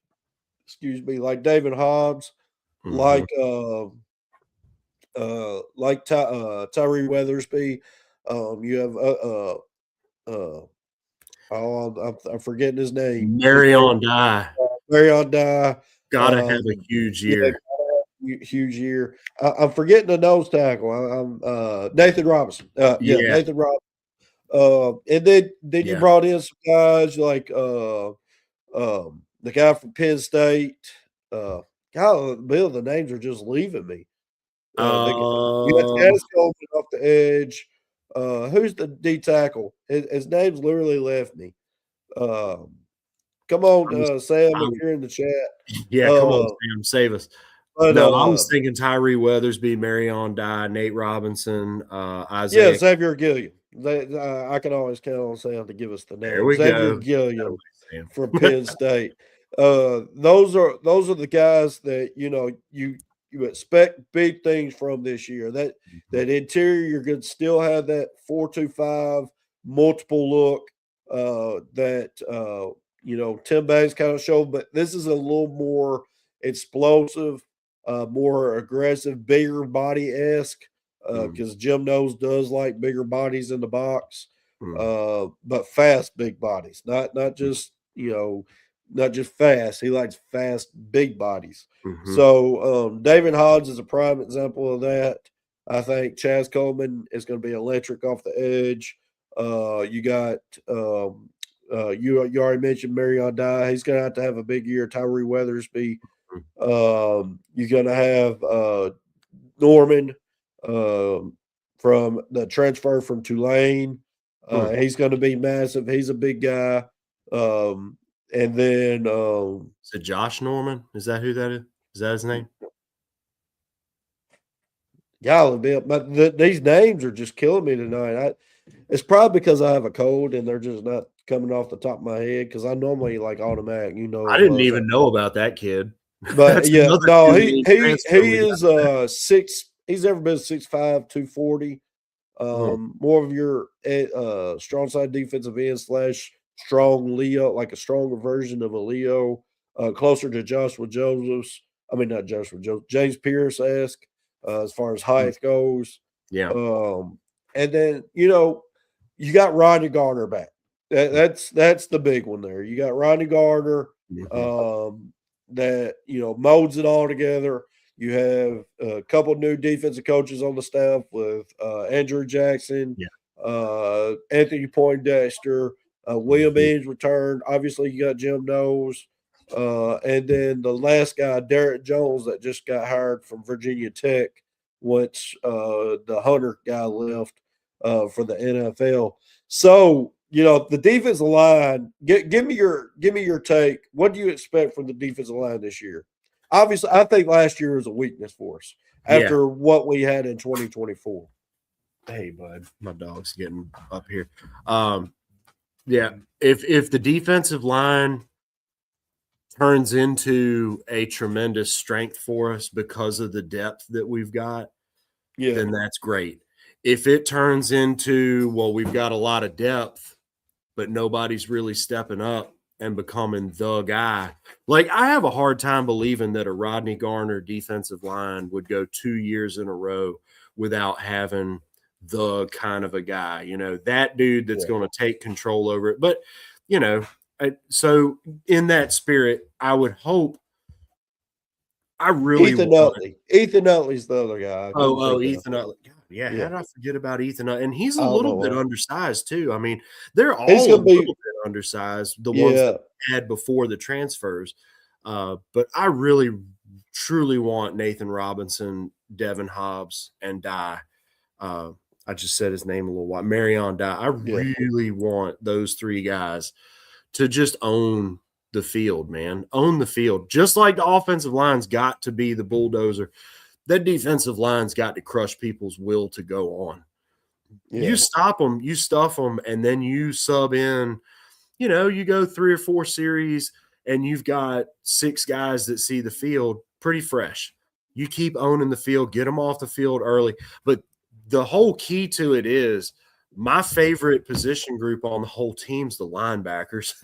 Excuse me, like David Hobbs, Mhm. like Tyree Weathersby. You have I'm forgetting his name. He's very Marion Die. very on die. Gotta have a huge Yeah, year. huge year. I'm forgetting the nose tackle. I'm Nathan Robinson. Yeah, Yeah. Nathan Robinson. And then you Yeah. brought in some guys like the guy from Penn State. Uh, God, Bill, the names are just leaving me. You got Um, Chaz Coleman off the edge. Who's the D tackle? His name's literally left me. Um, come I on, was, Sam, I if you're in the chat. Yeah, come on, Uh, Sam, save us. but No, I was thinking Tyree Weathersby, Marion Die, Nate Robinson, Yeah, Isaiah. Xavier Gilliam. I can always count on Sam to give us the There name. we Xavier go. That Gilliam away, from Sam. Penn State. Those are the guys that you expect big things from this year. That interior, you're going to still have that 4-2-5 multiple look that Tim Banks kind of showed, but this is a little more explosive, more aggressive, bigger body esque Mm, because Jim Nose does like bigger bodies in the box, mm, but fast big bodies, mm, not just fast. He likes fast big bodies. mhm, So David Hodge is a prime example of that. I think Chaz Coleman is going to be electric off the edge. You got you already mentioned Marion Dye. He's going to have a big year. Tyree Weathersby. mm, You're going to have Norman from the transfer from Tulane. He's going to be massive. He's a big guy. And then is it Josh Norman? Is that who that is? Is that his name? Golly, Bill, but these names are just killing me tonight. It's probably because I have a cold and they're just not coming off the top of my head because I normally like automatic, I didn't even know about that kid. But yeah, no, he is 6. He's ever been 6'5", 240. More of your strong side defensive end / strong Leo, like a stronger version of a Leo, closer to Joshua Joseph's. I mean, not Joshua Joseph, James Pierce-esque as far as height goes. Yeah. And then you got Rodney Garner back. That's the big one there. You got Rodney Garner that molds it all together. You have a couple new defensive coaches on the staff with Andrew Jackson, Anthony Poindexter, William Eames returned. Obviously, you got Jim Knowles. And then the last guy, Derek Jones, that just got hired from Virginia Tech once the Hunter guy left for the NFL. So, the defensive line, give me your take. What do you expect from the defensive line this year? Obviously, I think last year was a weakness for us after what we had in 2024. Hey, bud, my dog's getting up here. If the defensive line turns into a tremendous strength for us because of the depth that we've got, then that's great. If it turns into, well, we've got a lot of depth, but nobody's really stepping up and becoming the guy. Like, I have a hard time believing that a Rodney Garner defensive line would go 2 years in a row without having the kind of a guy, that dude that's going to take control over it. But, so in that spirit, I would hope. I really Ethan Utley. Ethan Utley's the other guy. Ethan Utley. Yeah, how did I forget about Ethan Utley? And he's a little bit undersized too. I mean, they're all a little bit undersized, the ones that we had before the transfers. But I really, truly want Nathan Robinson, Devin Hobbs, and Dye. I just said his name a little while. Marion Dye. I really want those three guys to just own the field, man. Own the field. Just like the offensive line's got to be the bulldozer, that defensive line's got to crush people's will to go on. Yeah. You stop them, you stuff them, and then you sub in, you go 3 or 4 series and you've got 6 guys that see the field pretty fresh. You keep owning the field, get them off the field early. But the whole key to it is my favorite position group on the whole team's the linebackers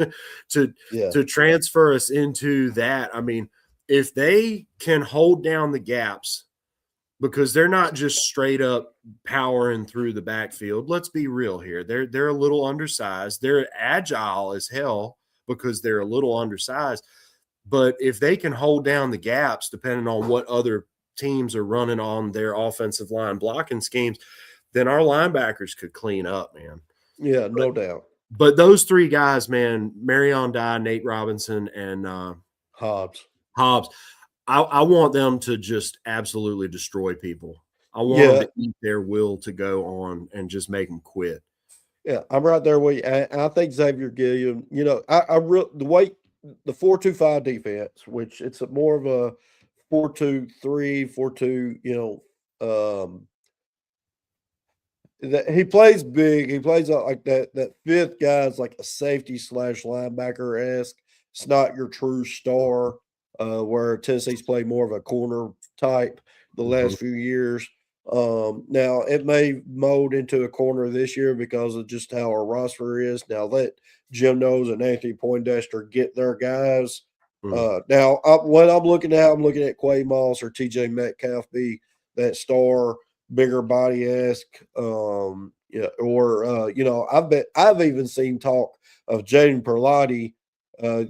to transfer us into that. I mean, if they can hold down the gaps, because they're not just straight up powering through the backfield. Let's be real here. They're a little undersized. They're agile as hell because they're a little undersized. But if they can hold down the gaps, depending on what other teams are running on their offensive line blocking schemes, then our linebackers could clean up, man. Yeah, no doubt. But those 3 guys, man, Marion Dye, Nate Robinson, and Hobbs. I want them to just absolutely destroy people. I want them to eat their will to go on and just make them quit. Yeah, I'm right there with you. I think Xavier Gilliam, the 4-2-5 defense, which it's more of a 4-2-3, 4-2, that he plays big. He plays out like that. That fifth guy is like a safety / linebacker-esque. It's not your true star. Where Tennessee's played more of a corner type the last few years. Now, it may mold into a corner this year because of just how our roster is. Now, let Jim Knowles and Anthony Poindexter get their guys. Now, what I'm looking at Quay Moss or TJ Metcalf be that star, bigger body-esque. I've even seen talk of Jaden Perlotti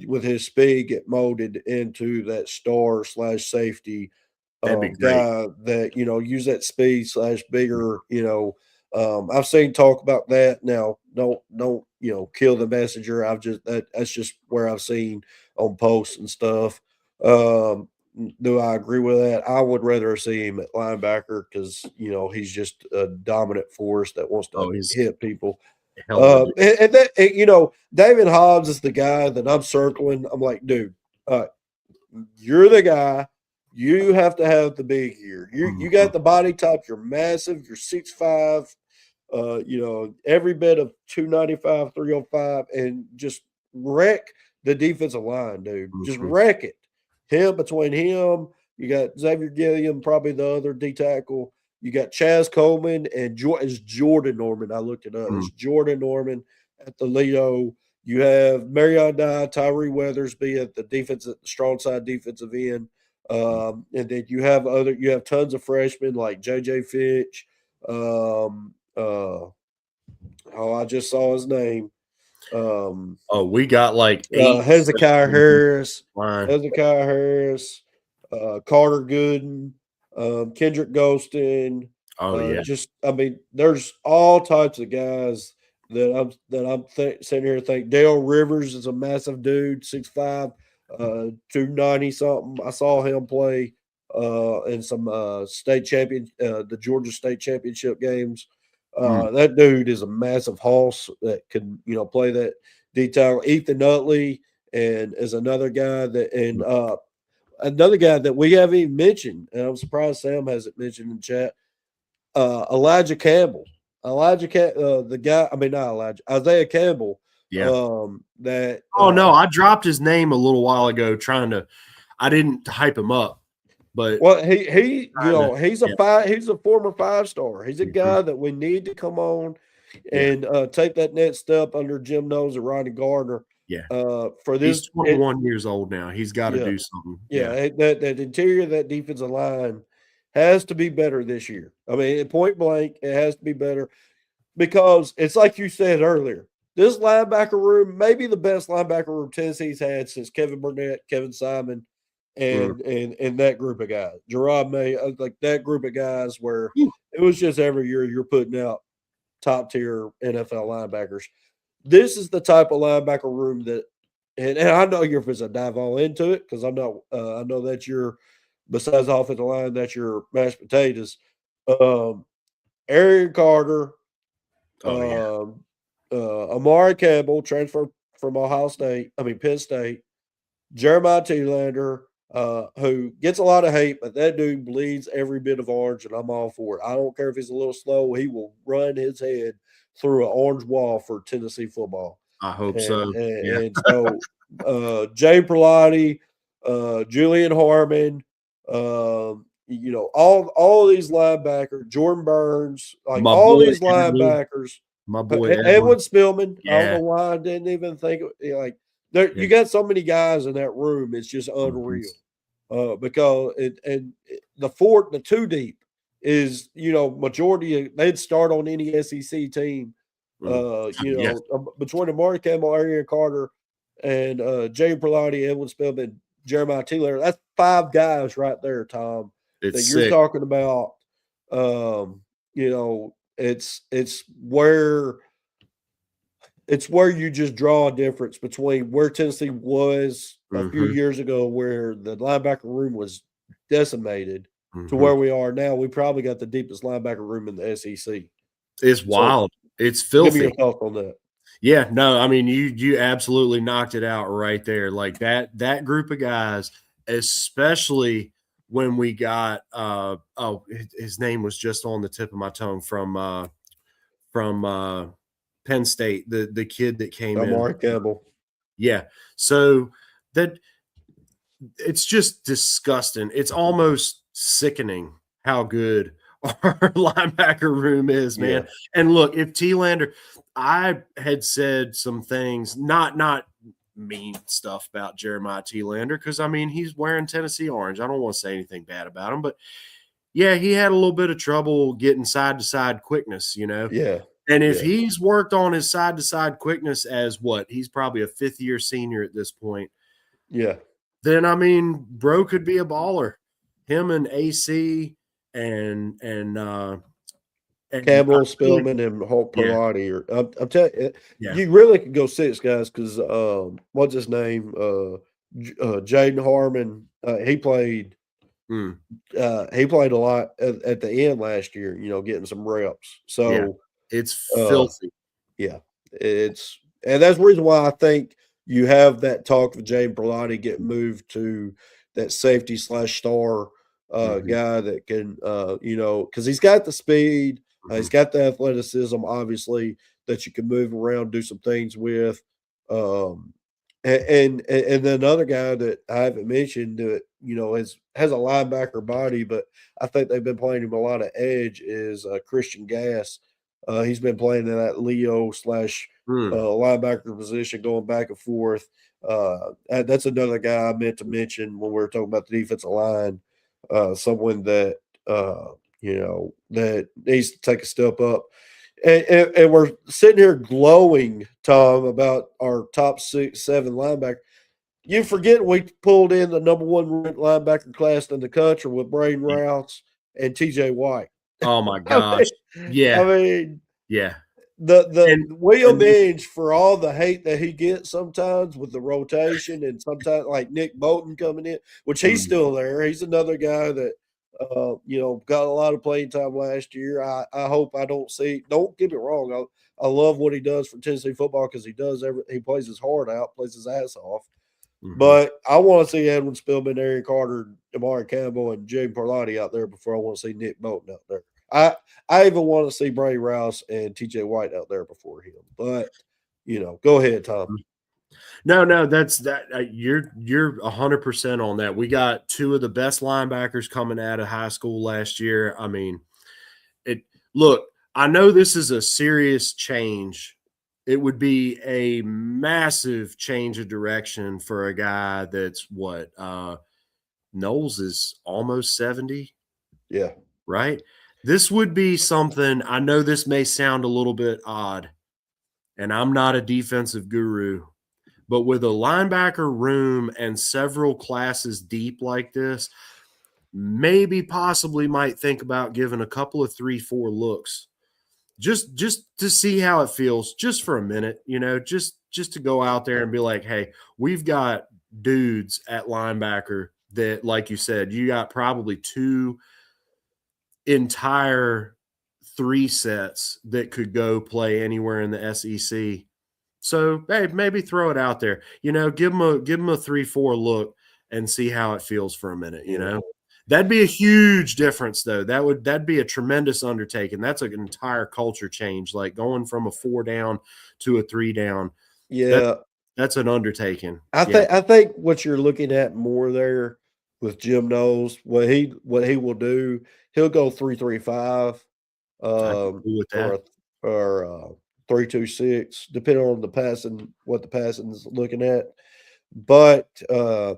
with his speed get molded into that star / safety guy that, use that speed / bigger, I've seen talk about that. Now, don't kill the messenger. That's just where I've seen on posts and stuff. do I agree with that? I would rather see him at linebacker because he's just a dominant force that wants to he's hit people. hell of a dude. And that David Hobbs is the guy that I'm circling. I'm like, dude, you're the guy. You have to have the big year. You got the body type. You're massive. You're 6'5". Every bit of 295, 305, and just wreck the defensive line, dude. Just wreck it. Between him, you got Xavier Gilliam, probably the other D tackle. You got Chaz Coleman and it's Jordan Norman. I looked it up. It's Jordan Norman at the Leo. You have Marion Dye, Tyree Weathersby at the strong side defensive end. And then you have tons of freshmen like JJ Fitch. I just saw his name. We got like 8 Hezekiah Harris, Carter Gooden, Kendrick Golston. There's all types of guys that I'm sitting here think Dale Rivers is a massive dude, 6'5", 290 something. I saw him play in some the Georgia State Championship games. That dude is a massive hoss that can play that detail. Ethan Utley and is another guy another guy that we haven't even mentioned, and I'm surprised Sam hasn't mentioned in chat. Elijah Campbell. The guy. I mean, not Elijah. Isaiah Campbell. Yeah. No, I dropped his name a little while ago. I didn't hype him up, but he's a former 5-star. He's a guy that we need to come on and take that next step under Jim Knowles and Ronnie Gardner. Yeah. For this, he's 21 years old now. He's got to do something. Yeah. That interior of that defensive line has to be better this year. I mean, point blank, it has to be better because it's like you said earlier. This linebacker room may be the best linebacker room Tennessee's had since Kevin Burnett, Kevin Simon, and that group of guys. Gerard May, like that group of guys where it was just every year you're putting out top tier NFL linebackers. This is the type of linebacker room that, and I know you're going to dive all into it because I know that you're, besides the offensive line, that's your mashed potatoes. Arian Carter, Amari Campbell, transfer from Penn State, Jeremiah Thielander, who gets a lot of hate, but that dude bleeds every bit of orange, and I'm all for it. I don't care if he's a little slow. He will run his head through an orange wall for Tennessee football. I hope so. And so Jay Perlotti, Julian Harmon, all of these linebackers, Jordan Burns, these linebackers. My boy Edwin Spillman. Yeah. I don't know why I didn't even think you got so many guys in that room. It's just unreal. Because the 2 deep is majority they'd start on any SEC team. Between Amari Campbell, Arian Carter, and Jay Perlotti, Edwin Spillman, Jeremiah Thielander, that's 5 guys right there, Tom. You're talking about. It's where you just draw a difference between where Tennessee was a few years ago, where the linebacker room was decimated, to where we are now. We probably got the deepest linebacker room in the SEC. It's wild. It's filthy. Give me your thoughts on that. Yeah, no, I mean you absolutely knocked it out right there. Like that group of guys, especially when we got his name was just on the tip of my tongue from Penn State, the kid that came in. Amari Campbell. Yeah. So that it's just disgusting. It's almost sickening how good our linebacker room is, man. Yeah. And look, if Thielander, I had said some things, not mean stuff about Jeremiah Thielander, because I mean he's wearing Tennessee orange. I don't want to say anything bad about him, but yeah, he had a little bit of trouble getting side to side quickness, Yeah. And if he's worked on his side to side quickness as he's probably a 5th year senior at this point. Yeah. Then I mean, bro could be a baller. Him and AC and Campbell, Spillman, and Holt Perlotti. I'm telling you, you really could go 6 guys because what's his name? Jaden Harmon, he played a lot at the end last year, getting some reps. Yeah, So it's filthy. Yeah, and that's the reason why I think you have that talk of Jaden Perlotti get moved to that safety / star guy that can, because he's got the speed, he's got the athleticism, obviously, that you can move around, do some things with. Um, and then another guy that I haven't mentioned that has a linebacker body, but I think they've been playing him a lot of edge is Christian Gass. He's been playing in that Leo / linebacker position, going back and forth. That's another guy I meant to mention when we were talking about the defensive line. Someone that that needs to take a step up. And we're sitting here glowing, Tom, about our top 6, 7 linebackers. You forget we pulled in the number 1 ranked linebacker class in the country with Braden Rouse and TJ White. Oh my I gosh. I mean, Yeah. the And William Inge, for all the hate that he gets sometimes with the rotation, and sometimes like Nick Bolton coming in, which he's still there. He's another guy that got a lot of playing time last year. I hope I don't see. Don't get me wrong. I love what he does for Tennessee football because he plays his heart out, plays his ass off. But I want to see Edwin Spillman, Aaron Carter, Damari Campbell, and Jay Perlotti out there before I want to see Nick Bolton out there. I even want to see Brady Rouse and TJ White out there before him. But go ahead, Tom. No, that's that. You're 100% on that. We got 2 of the best linebackers coming out of high school last year. I mean, look, I know this is a serious change. It would be a massive change of direction for a guy that's what Knowles is almost 70. Yeah. Right. This would be something. I know this may sound a little bit odd, and I'm not a defensive guru, but with a linebacker room and several classes deep like this, maybe possibly might think about giving a couple of 3, 4 looks just to see how it feels, just for a minute, just to go out there and be like, hey, we've got dudes at linebacker that, like you said, you got probably 2 entire 3 sets that could go play anywhere in the SEC. So, hey, maybe throw it out there. Give them a 3, 4 look and see how it feels for a minute. That'd be a huge difference, though. That'd be a tremendous undertaking. That's an entire culture change, like going from a 4 down to a 3 down. Yeah, that's an undertaking. I think what you're looking at more there with Jim Knowles, what he will do, he'll go 3-3-5, with that. or 3-2-6, depending on what the passing is looking at. But I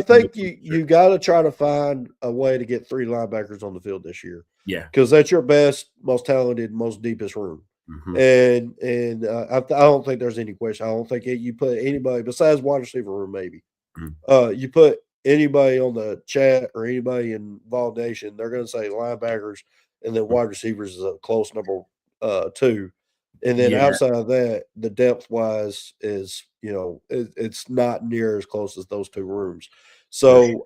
think you got to try to find a way to get 3 linebackers on the field this year. Yeah, because that's your best, most talented, most deepest room. And I don't think there's any question. I don't think you put anybody besides wide receiver room, maybe. You put anybody on the chat or anybody in Vol Nation, they're going to say linebackers, and then wide receivers is a close number 2. And then outside of that, the depth wise is, it's not near as close as those 2 rooms. So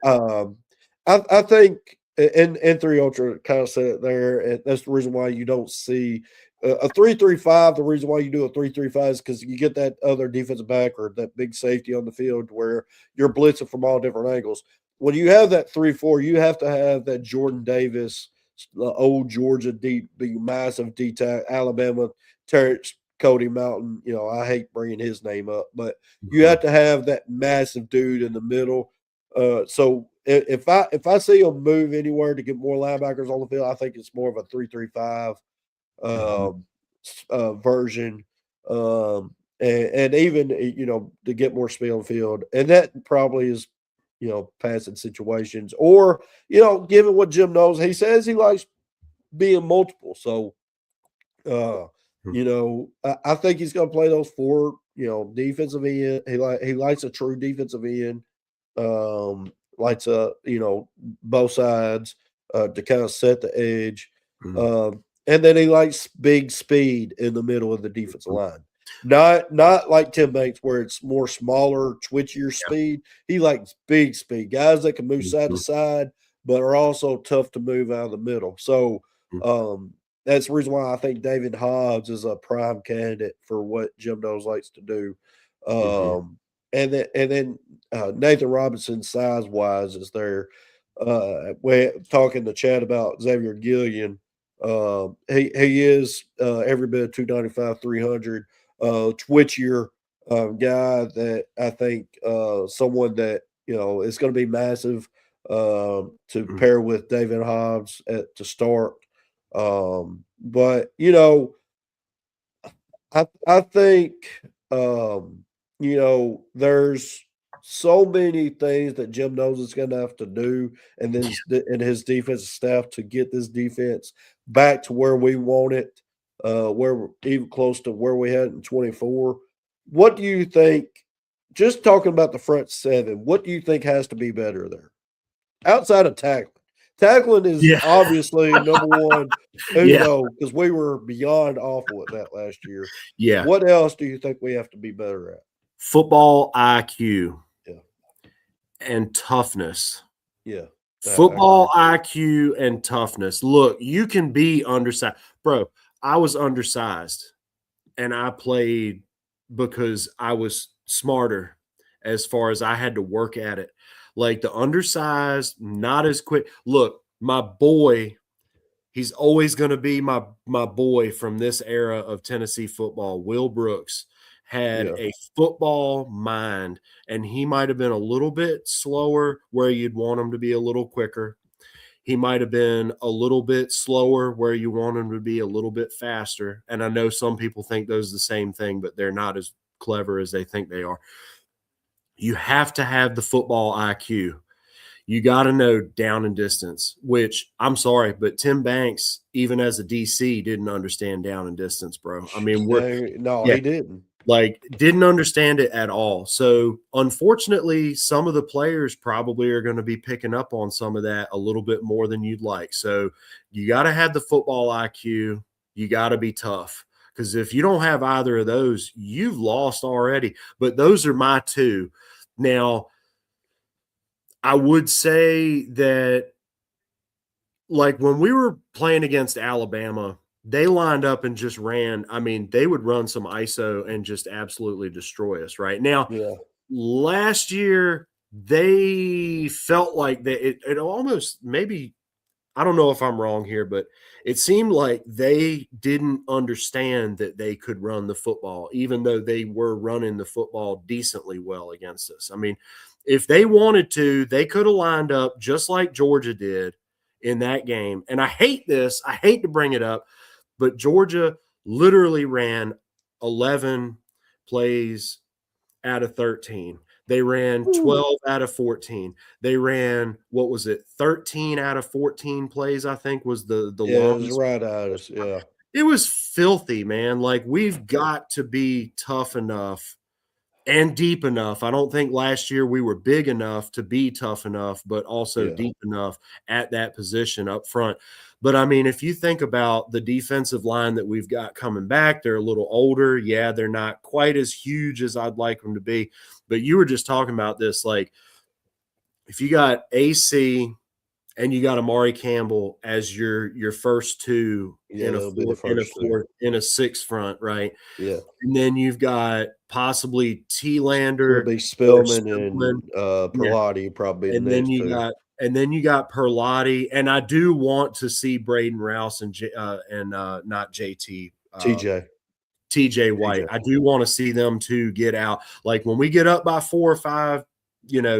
I think, and 3 Ultra kind of said it there, and that's the reason why you don't see a 3-3-5. The reason why you do a 3-3-5 is because you get that other defensive back or that big safety on the field where you're blitzing from all different angles. When you have that 3-4, you have to have that Jordan Davis, the old Georgia deep, big massive D-tack, Alabama, Terrence Cody Mountain. I hate bringing his name up, but you have to have that massive dude in the middle. So if I see him move anywhere to get more linebackers on the field, I think it's more of a 3-3-5 version, and even to get more speed on the field, and that probably is passing situations, or given what Jim knows, he says he likes being multiple. So I think he's going to play those 4 defensive end. He likes a true defensive end. Likes both sides to kind of set the edge. And then he likes big speed in the middle of the defensive line. Not like Tim Banks where it's more smaller, twitchier speed. He likes big speed, guys that can move side to side, but are also tough to move out of the middle. So that's the reason why I think David Hobbs is a prime candidate for what Jim Knowles likes to do. And then Nathan Robinson, size wise, is there. We're talking to Chad about Xavier Gillian. He is every bit of 295, 300. Twitchier guy that I think someone that is going to be massive to pair with David Hobbs to start. But I think there's so many things that Jim knows is going to have to do, and then his defensive staff to get this defense back to where we want it, where we're even close to where we had in 24. What do you think? Just talking about the front seven, what do you think has to be better there outside of tackling? Tackling is obviously number one, because we were beyond awful at that last year. Yeah. What else do you think we have to be better at? Football IQ. And toughness. Yeah. Football IQ and toughness. Look, you can be undersized. Bro, I was undersized and I played because I was smarter as far as I had to work at it. Like the undersized, not as quick. Look, my boy, he's always going to be my boy from this era of Tennessee football. Will Brooks had a football mind, and he might have been a little bit slower where you'd want him to be a little quicker. He might have been a little bit slower where you want him to be a little bit faster. And I know some people think those are the same thing, but they're not as clever as they think they are. You have to have the football IQ. You got to know down and distance, which I'm sorry, but Tim Banks, even as a DC, didn't understand down and distance, bro. I mean, he didn't. Like, didn't understand it at all. So, unfortunately, some of the players probably are going to be picking up on some of that a little bit more than you'd like. So, you got to have the football IQ. You got to be tough. Because if you don't have either of those, you've lost already. But those are my two. Now, I would say that, like, when we were playing against Alabama, they lined up and just ran. I mean, they would run some ISO and just absolutely destroy us right now. Last year, they felt like it almost maybe, I don't know if I'm wrong here, but it seemed like they didn't understand that they could run the football, even though they were running the football decently well against us. I mean, if they wanted to, they could have lined up just like Georgia did in that game. And I hate this. I hate to bring it up, but Georgia literally ran 11 plays out of 13. They ran 12 out of 14. They ran, 13 out of 14 plays, I think was the longest. It was right at us, yeah. It was filthy, man. Like, we've got to be tough enough and deep enough. I don't think last year we were big enough to be tough enough, but also deep enough at that position up front. But, I mean, if you think about the defensive line that we've got coming back, they're a little older. Yeah, they're not quite as huge as I'd like them to be. But you were just talking about this, like, if you got AC and you got Amari Campbell as your first two in a six front, right? Yeah. And then you've got possibly T. Lander, it'll be Spillman and Perlotti probably. And then you got Perlotti, and I do want to see Braden Rouse and not JT TJ White. I do want to see them two get out. Like, when we get up by 4 or 5,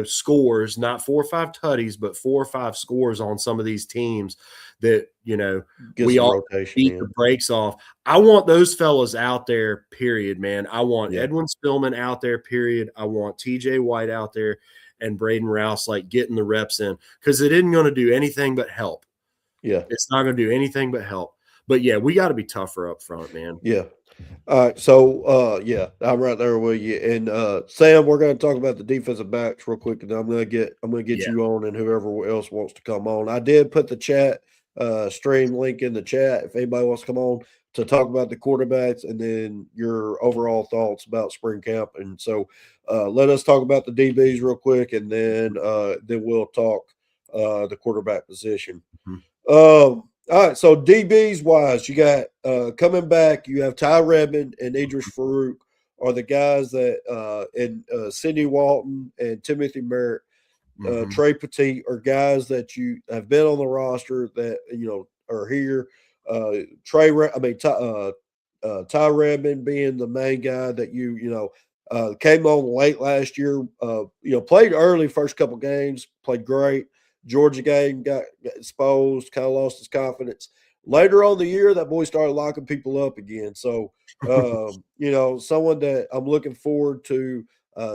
scores, not 4 or 5 tutties, but 4 or 5 scores on some of these teams that, we all beat the brakes off. I want those fellas out there, period, man. I want Edwin Spillman out there, period. I want TJ White out there and Braden Rouse, like, getting the reps in, because it isn't going to do anything but help. Yeah. It's not going to do anything but help. But, yeah, we got to be tougher up front, man. Yeah. All right, so I'm right there with you. And Sam, we're going to talk about the defensive backs real quick, and I'm going to get you on, and whoever else wants to come on. I did put the chat stream link in the chat if anybody wants to come on to talk about the quarterbacks and then your overall thoughts about spring camp. And so let us talk about the DBs real quick, and then we'll talk the quarterback position. All right, so DBs wise, you got coming back, you have Ty Redmond and Idris Farouk are the guys that and Sidney Walton and Timothy Merritt, Trey Petit are guys that you have been on the roster that are here. Ty Redmond being the main guy that came on late last year. Played early first couple games, played great. Georgia game got exposed, kind of lost his confidence. Later on the year, that boy started locking people up again. So, someone that I'm looking forward to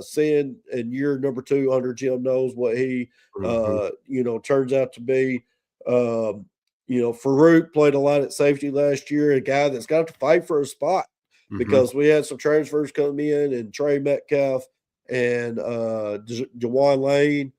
seeing in year number 2 under Jim knows what he, turns out to be. Farouk played a lot at safety last year, a guy that's got to fight for a spot because we had some transfers come in, and Trey Metcalf and Jawan Lane.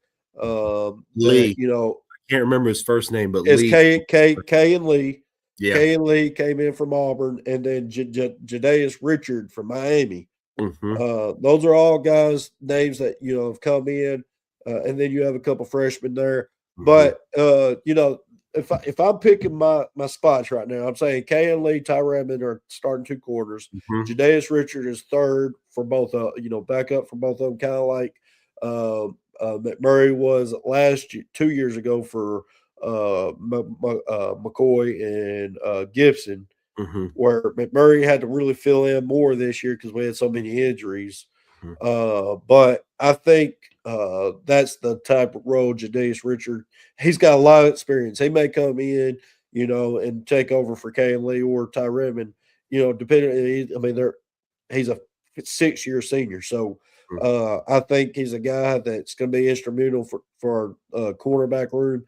Lee, I can't remember his first name, but it's Lee. K and Lee. Yeah. K and Lee came in from Auburn, and then Jadaeus Richard from Miami. Those are all guys' names that have come in, and then you have a couple freshmen there. But if I'm picking my spots right now, I'm saying K and Lee, Ty Redmond are starting 2 quarters. Jadaeus Richard is third for both. Back up for both of them, kind of like McMurray was 2 years ago for McCoy and Gibson, where McMurray had to really fill in more this year because we had so many injuries. But I think that's the type of role Jadaeus Richard. He's got a lot of experience. He may come in, and take over for K and Lee or Ty Redmond, depending. I mean, he's a 6-year senior, so I think he's a guy that's going to be instrumental for our cornerback room.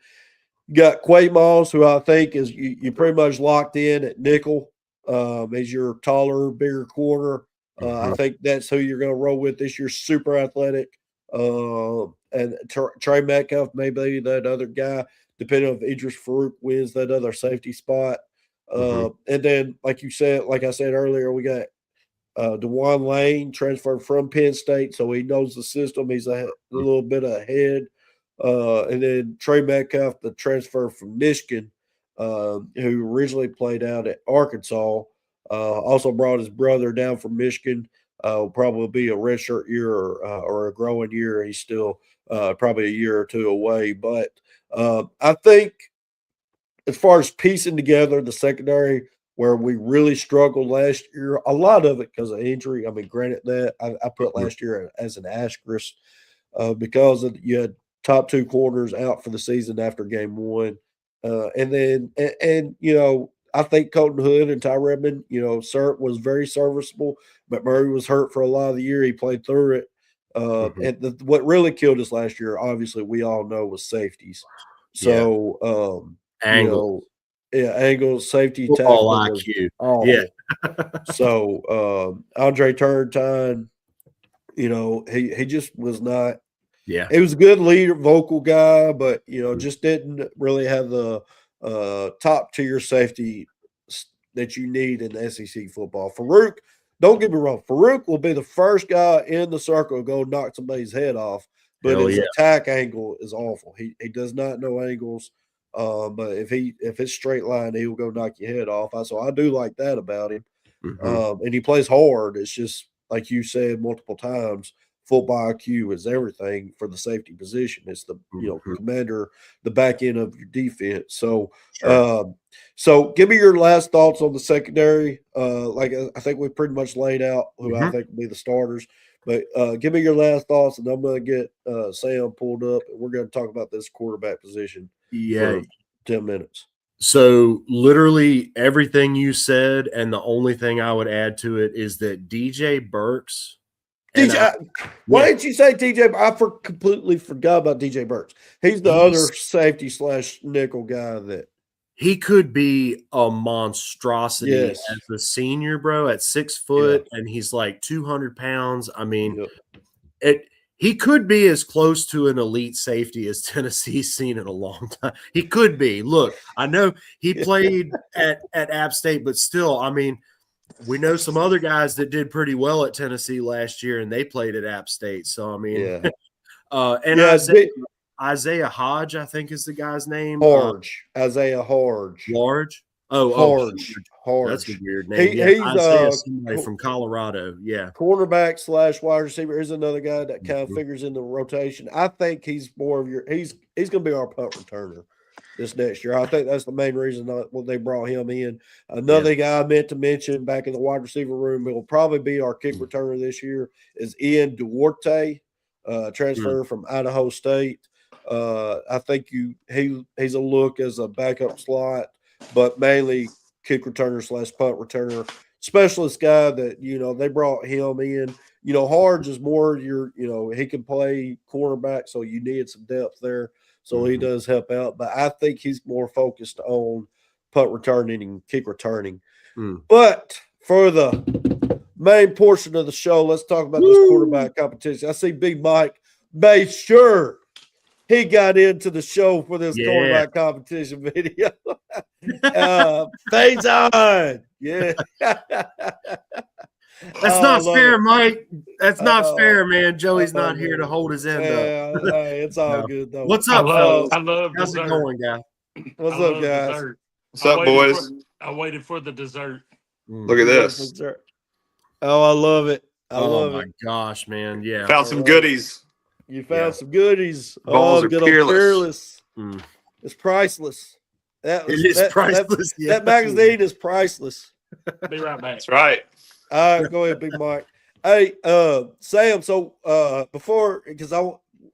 You got Quay Moss, who I think is you pretty much locked in at nickel. As your taller, bigger corner. I think that's who you're going to roll with this year. Super athletic. And Trey Metcalf may be that other guy, depending on if Idris Farouk wins that other safety spot. And then, like I said earlier, we got DeJuan Lane transferred from Penn State, so he knows the system. He's a little bit ahead. And then Trey Metcalf, the transfer from Michigan, who originally played out at Arkansas, also brought his brother down from Michigan. Will probably be a redshirt year or a growing year. He's still probably a year or 2 away. But I think as far as piecing together the secondary, where we really struggled last year, a lot of it because of injury. I mean, granted that I put last year as an asterisk because you had top 2 corners out for the season after game 1. I think Colton Hood and Ty Redmond, was very serviceable. McMurray was hurt for a lot of the year. He played through it. And what really killed us last year, obviously, we all know, was safeties. So, Angles, safety, football tackle, IQ. Yeah. So, Andre Turrentine, he just was not. Yeah. He was a good leader, vocal guy, but, just didn't really have the top tier safety that you need in SEC football. Farouk, don't get me wrong, Farouk will be the first guy in the circle to go knock somebody's head off, but his attack angle is awful. He does not know angles. But if it's straight line, he will go knock your head off. So I do like that about him. And he plays hard. It's just like you said multiple times, football IQ is everything for the safety position. It's the commander, the back end of your defense. So so give me your last thoughts on the secondary. I think we pretty much laid out who I think will be the starters. But give me your last thoughts, and I'm going to get Sam pulled up, and we're going to talk about this quarterback position for 10 minutes. So literally everything you said, and the only thing I would add to it is that DJ Burks. Why didn't you say DJ? I completely forgot about DJ Burks. He's the other safety / nickel guy that he could be a monstrosity as a senior, bro, at 6 foot, and he's like 200 pounds. I mean, He could be as close to an elite safety as Tennessee's seen in a long time. He could be. Look, I know he played at App State, but still, I mean, we know some other guys that did pretty well at Tennessee last year, and they played at App State. So, I mean, Isaiah Hodge, I think is the guy's name. Isaiah Hodge. Large? Hodge. That's a weird name. He's Isaiah somebody from Colorado. Yeah. Cornerback / wide receiver. Here's another guy that kind of figures in the rotation. I think he's more of he's going to be our punt returner this next year. I think that's the main reason they brought him in. Another guy I meant to mention back in the wide receiver room, it will probably be our kick returner this year, is Ian Duarte, transfer from Idaho State. I think he's a look as a backup slot, but mainly kick returner / punt returner, specialist guy that, they brought him in. Harge is more he can play cornerback, so you need some depth there. So he does help out, but I think he's more focused on punt returning and kick returning. But for the main portion of the show, let's talk about this quarterback competition. I see Big Mike made sure he got into the show for this quarterback competition video. Fades on. Yeah. That's not fair, Mike. That's not fair, man. Joey's not here to hold his end up. Hey, it's all good, though. What's up, fellas? I love How's it going, guy? What's up, guys? Dessert. What's up, boys? I waited for the dessert. Look at this. Oh, I love it. I love it. Oh, my gosh, man. Yeah. Found some goodies. You found some goodies. Balls are good peerless. It's priceless. It is priceless. That magazine is priceless. Be right back. That's right. All right, go ahead, Big Mike. Hey, Sam. So before, because I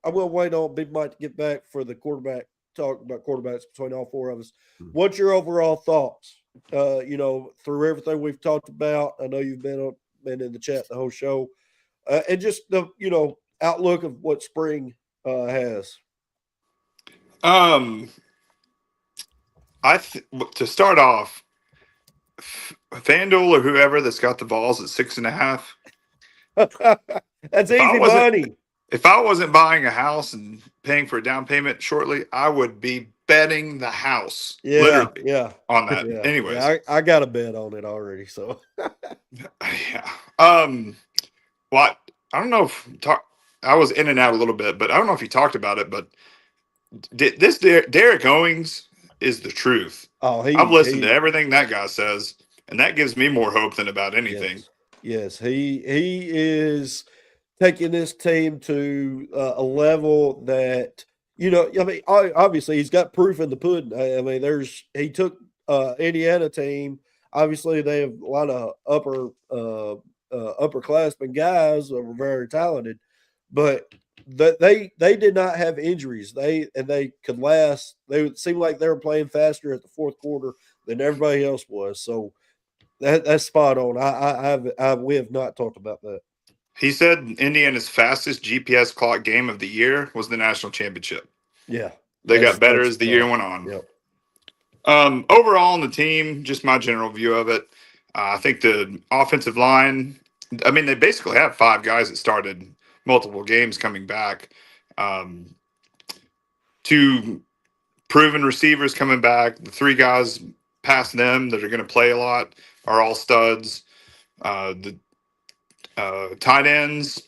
will wait on Big Mike to get back for the quarterback talk about quarterbacks between all four of us. What's your overall thoughts? Through everything we've talked about. I know you've been in the chat the whole show, and just the outlook of what spring has. To start off, FanDuel or whoever that's got the Vols at 6.5. That's easy money. If I wasn't buying a house and paying for a down payment shortly, I would be betting the house. Literally, on that. Yeah, anyways, I got a bet on it already. So yeah. What I don't know if I was in and out a little bit, but I don't know if he talked about it. But this Derek Owings is the truth. I've listened to everything that guy says, and that gives me more hope than about anything. Yes, he is taking this team to a level that obviously he's got proof in the pudding. I mean, he took Indiana team. Obviously, they have a lot of upperclassmen guys that were very talented, but they did not have injuries. They could last. They seemed like they were playing faster at the fourth quarter than everybody else was. So that's spot on. We have not talked about that. He said Indiana's fastest GPS clock game of the year was the national championship. Yeah, they got better as the year went on. Yep. Overall on the team, just my general view of it, I think the offensive line. I mean, they basically have 5 guys that started multiple games coming back. 2 proven receivers coming back. The 3 guys past them that are going to play a lot are all studs. The tight ends.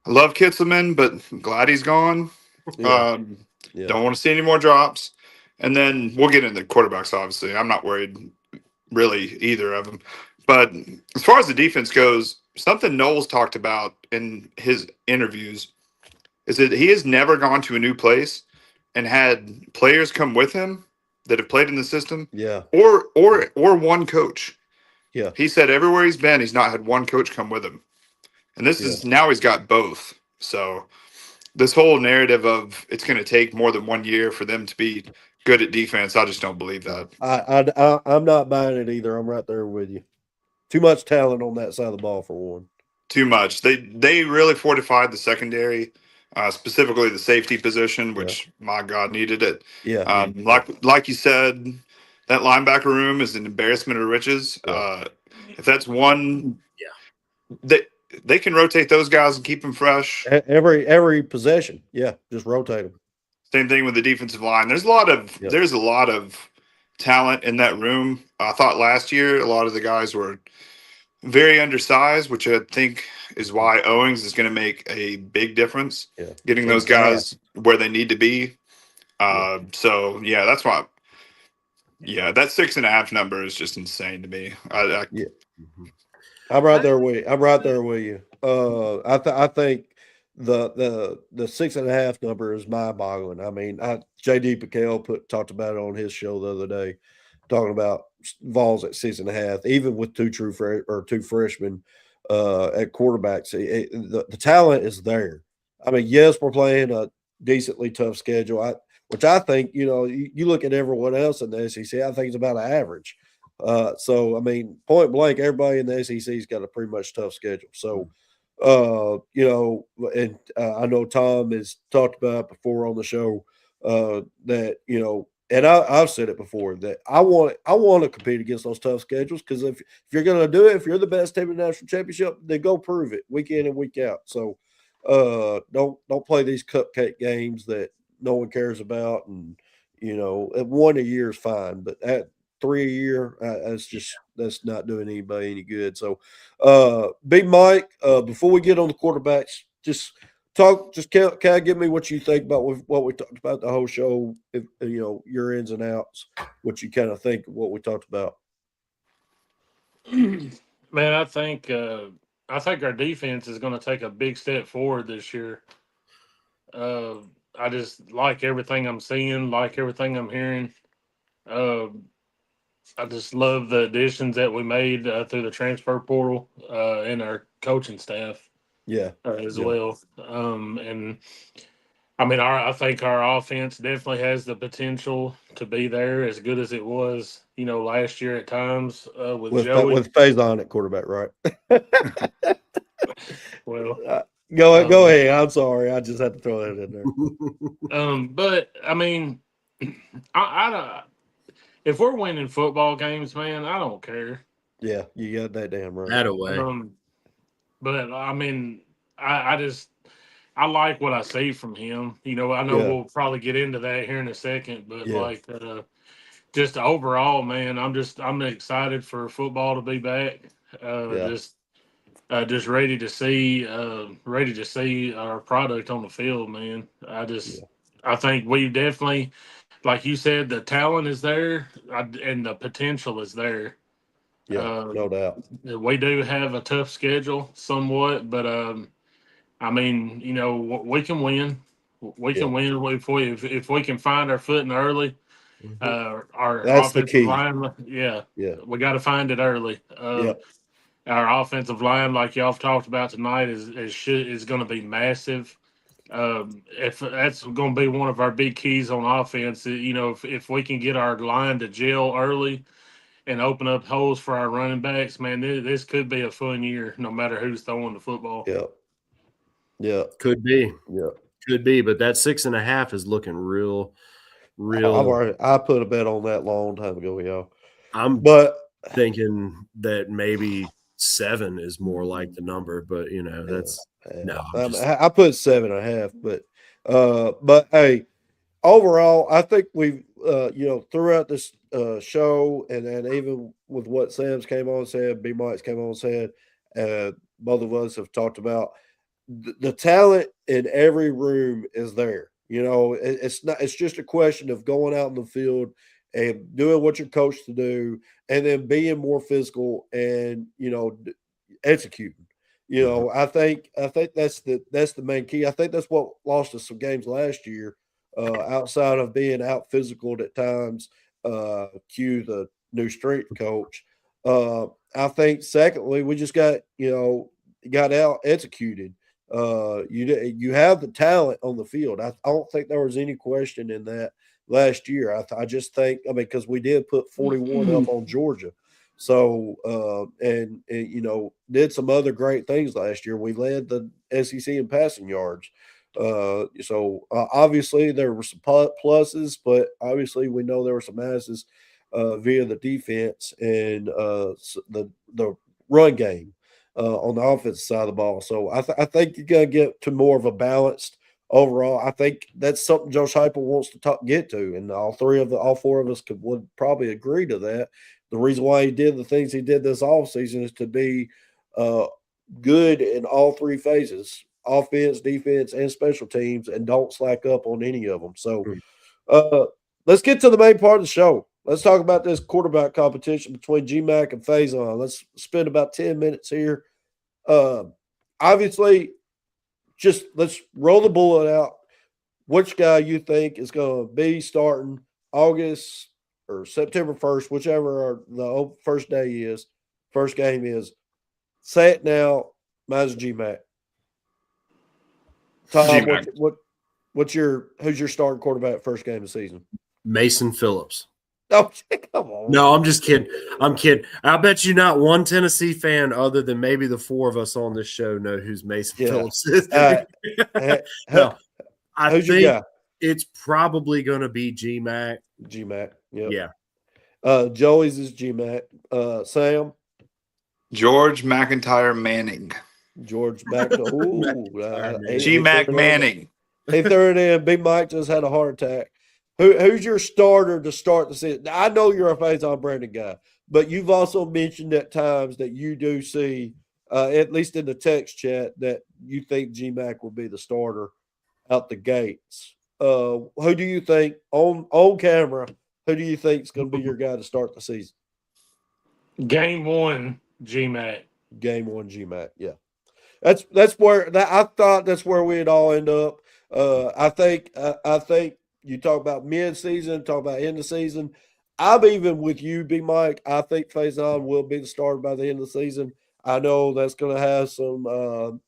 I love Kitzelman, but I'm glad he's gone. Don't want to see any more drops. And then we'll get into the quarterbacks, obviously. I'm not worried really either of them. But as far as the defense goes, something Knowles talked about in his interviews is that he has never gone to a new place and had players come with him that have played in the system. Yeah. Or one coach. Yeah. He said everywhere he's been, he's not had one coach come with him. And this is now he's got both. So this whole narrative of it's going to take more than 1 year for them to be good at defense, I just don't believe that. I'm not buying it either. I'm right there with you. Too much talent on that side of the ball for one. Too much. They really fortified the secondary, specifically the safety position, which my God needed it. Yeah. Like you said, that linebacker room is an embarrassment of riches. If that's one, they can rotate those guys and keep them fresh. Every possession, yeah, just rotate them. Same thing with the defensive line. There's a lot of talent in that room. I thought last year a lot of the guys were very undersized, which I think is why Owings is going to make a big difference. Yeah, getting those guys where they need to be. So yeah, that's why. Yeah, that 6.5 number is just insane to me. Yeah. I'm right there with you. I'm right there with you. I think the 6.5 number is mind boggling. I mean, JD Piquel talked about it on his show the other day, talking about Vols at 6.5, even with two freshmen at quarterbacks. The talent is there. I mean, yes, we're playing a decently tough schedule. Which I think, you look at everyone else in the SEC, I think it's about an average. So, I mean, point blank, everybody in the SEC's got a pretty much tough schedule. So, and I know Tom has talked about before on the show that, and I've said it before that I want to compete against those tough schedules because if you're going to do it, if you're the best team in the national championship, then go prove it week in and week out. So, don't play these cupcake games that no one cares about, and one a year is fine, but at 3 a year, that's not doing anybody any good. So, Big Mike, before we get on the quarterbacks, just kind of give me what you think about what we talked about the whole show. If your ins and outs, what you kind of think of what we talked about. Man, I think our defense is going to take a big step forward this year. I just like everything I'm seeing, like everything I'm hearing. I just love the additions that we made through the transfer portal and our coaching staff. Yeah, as well. And I mean, I think our offense definitely has the potential to be there as good as it was, last year at times with Joey. With Faison at quarterback, right? Well, go ahead. I'm sorry, I just had to throw that in there. But I mean, I if we're winning football games, man, I don't care. Yeah, you got that damn right. That away. But I mean, I like what I see from him. I know we'll probably get into that here in a second, but just overall, man, I'm excited for football to be back. Just ready to see our product on the field, man. I think we definitely, like you said, the talent is there and the potential is there. Yeah, no doubt. We do have a tough schedule somewhat, but I mean, we can win. We can win if we can find our footing early. Our That's the offensive key. line, we got to find it early. Our offensive line, like y'all have talked about tonight, is going to be massive. If that's going to be one of our big keys on offense, if we can get our line to gel early and open up holes for our running backs, man, this could be a fun year, no matter who's throwing the football. Yeah, could be. Yeah, could be. But that 6.5 is looking real. I put a bet on that long time ago, y'all. I'm thinking that maybe 7 is more like the number, but that's no. I put 7.5, but hey, overall, I think we've throughout this show and even with what Sam's came on and said, B Mike's came on and said, both of us have talked about the talent in every room is there. It's just a question of going out in the field and doing what you're coached to do, and then being more physical and executing. I think that's the main key. I think that's what lost us some games last year. Outside of being out physical at times, cue the new strength coach. I think secondly, we just got out executed. You have the talent on the field. I don't think there was any question in that last year. I just think, because we did put 41 up on Georgia. So, and did some other great things last year. We led the SEC in passing yards. So obviously there were some pluses, but obviously we know there were some misses via the defense and the run game. on the offensive side of the ball. So I think you're going to get to more of a balanced overall. I think that's something Josh Heupel wants to get to, and all four of us would probably agree to that. The reason why he did the things he did this offseason is to be good in all three phases: offense, defense, and special teams, and don't slack up on any of them. So let's get to the main part of the show. Let's talk about this quarterback competition between GMAC and Faison. Let's spend about 10 minutes here. Obviously, just let's roll the bullet out. Which guy you think is going to be starting August or September 1st, whichever the first game is. Say it now. Mine's GMAC. Tom, GMAC. who's your starting quarterback first game of the season? Mason Phillips. Oh, come on. No, I'm just kidding. I'm kidding. I bet you not one Tennessee fan other than maybe the four of us on this show know who's Mason Phillips is. No, I think it's probably going to be GMAC. GMAC, yep. Yeah. Joey's is GMAC. Sam? George McIntyre Manning. George GMAC Manning. He threw it in. Big Mike just had a heart attack. Who's your starter to start the season? I know you're a Faison Brandon guy, but you've also mentioned at times that you do see, at least in the text chat, that you think GMAC will be the starter out the gates. Who do you think, on camera, who do you think is going to be your guy to start the season? Game 1, GMAC. Game 1, GMAC, yeah. That's where I thought that's where we'd all end up. I think you talk about mid-season, talk about end of season. I'm even with you, Big Mike. I think Faison will be the starter by the end of the season. I know that's going to have some,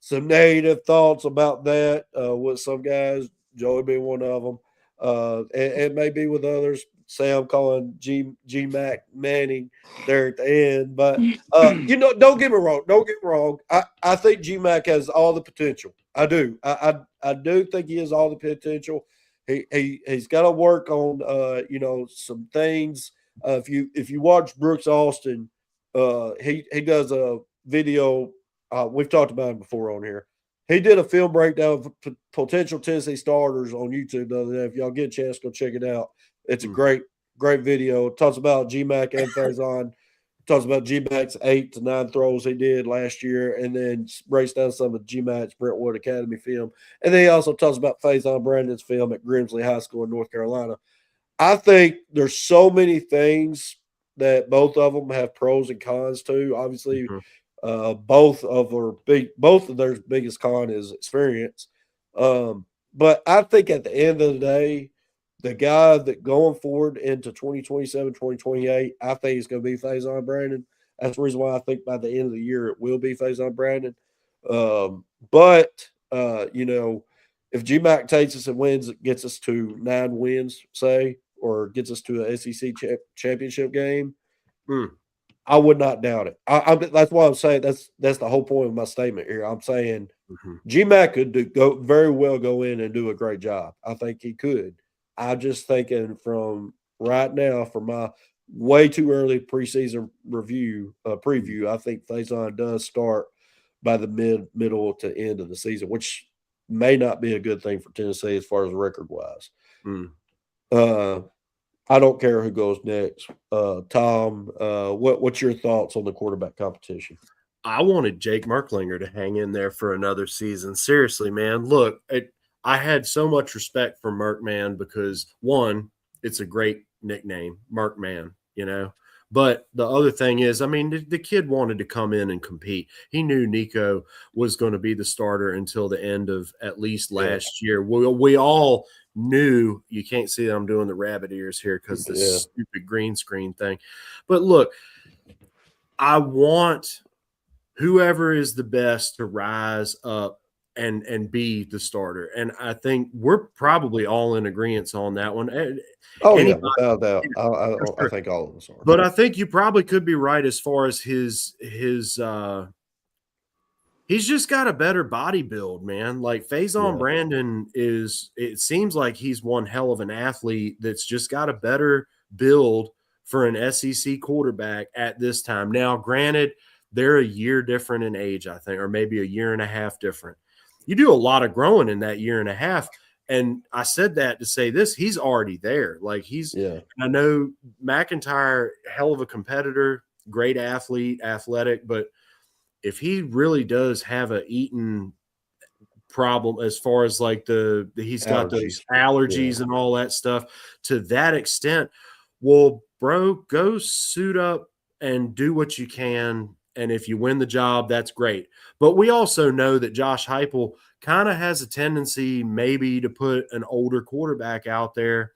some negative thoughts about that with some guys, Joey being one of them, and maybe with others. Sam calling GMAC Manning there at the end. But, don't get me wrong. Don't get me wrong. I think GMAC has all the potential. I do. I do think he has all the potential. He's got to work on, some things. If you watch Brooks Austin, he does a video. We've talked about him before on here. He did a film breakdown of potential Tennessee starters on YouTube the other day. If y'all get a chance, go check it out. It's a great video. It talks about GMAC and Faison. Talks about GMAC's 8 to 9 throws he did last year, and then breaks down some of GMAC's Brentwood Academy film. And then he also talks about Faison Brandon's film at Grimsley High School in North Carolina. I think there's so many things that both of them have pros and cons to. Obviously, both of their biggest con is experience. But I think at the end of the day, the guy that going forward into 2027, 2028, I think is going to be Faison Brandon. That's the reason why I think by the end of the year it will be Faison Brandon. But if GMAC takes us and wins, it gets us to 9 wins, say, or gets us to an SEC championship game, I would not doubt it. That's why I'm saying that's the whole point of my statement here. I'm saying GMAC could very well go in and do a great job. I think he could. I'm just thinking from right now, for my way too early preseason preview, I think Faison does start by the middle to end of the season, which may not be a good thing for Tennessee as far as record-wise. I don't care who goes next. Tom, what's your thoughts on the quarterback competition? I wanted Jake Merklinger to hang in there for another season. Seriously, man. Look, I had so much respect for Merkman because, one, it's a great nickname, Merkman, But the other thing is, I mean, the kid wanted to come in and compete. He knew Nico was going to be the starter until the end of at least last year. We all knew. You can't see that I'm doing the rabbit ears here because this stupid green screen thing. But look, I want whoever is the best to rise up and be the starter. And I think we're probably all in agreement on that one. Without doubt. I think all of us are. But I think you probably could be right as far as his he's just got a better body build, man. Like Faison Brandon it seems like he's one hell of an athlete that's just got a better build for an SEC quarterback at this time. Now, granted, they're a year different in age, I think, or maybe a year and a half different. You do a lot of growing in that year and a half. And I said that to say this, he's already there. Like I know McIntyre, hell of a competitor, great athlete, athletic, but if he really does have a eating problem as far as like he's got those allergies and all that stuff to that extent, well, bro, go suit up and do what you can. And if you win the job, that's great. But we also know that Josh Heupel kind of has a tendency maybe to put an older quarterback out there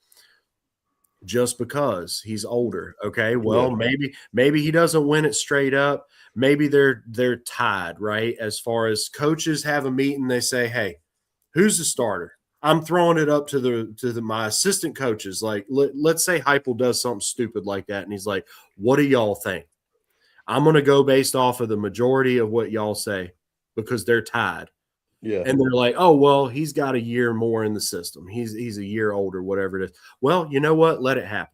just because he's older. Okay. Well, maybe he doesn't win it straight up. Maybe they're tied, right? As far as coaches have a meeting, they say, hey, who's the starter? I'm throwing it up to my assistant coaches. Like, let's say Heupel does something stupid like that. And he's like, what do y'all think? I'm going to go based off of the majority of what y'all say because they're tied. Yeah. And they're like, oh, well, he's got a year more in the system. He's a year older, whatever it is. Well, you know what? Let it happen.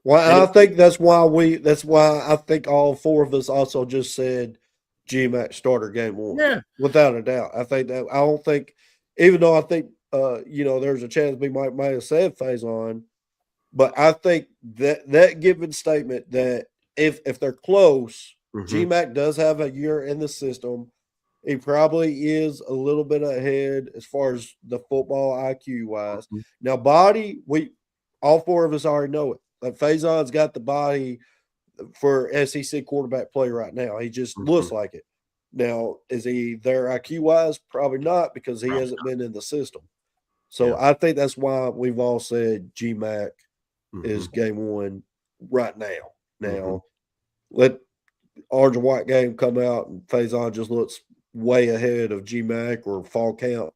Well, I think that's why I think all four of us also just said GMAC starter game one. Yeah. Without a doubt. I don't think, even though I think, there's a chance we might have said Faison, but I think that given statement that if they're close, GMAC does have a year in the system. He probably is a little bit ahead as far as the football IQ wise. Now, body, all four of us already know it. Like Faison's got the body for SEC quarterback play right now. He just looks like it. Now, is he there IQ wise? Probably not, because he hasn't been in the system. So I think that's why we've all said GMAC is game one right now. Now, let orange and white game come out and Faison just looks way ahead of GMAC or fall count.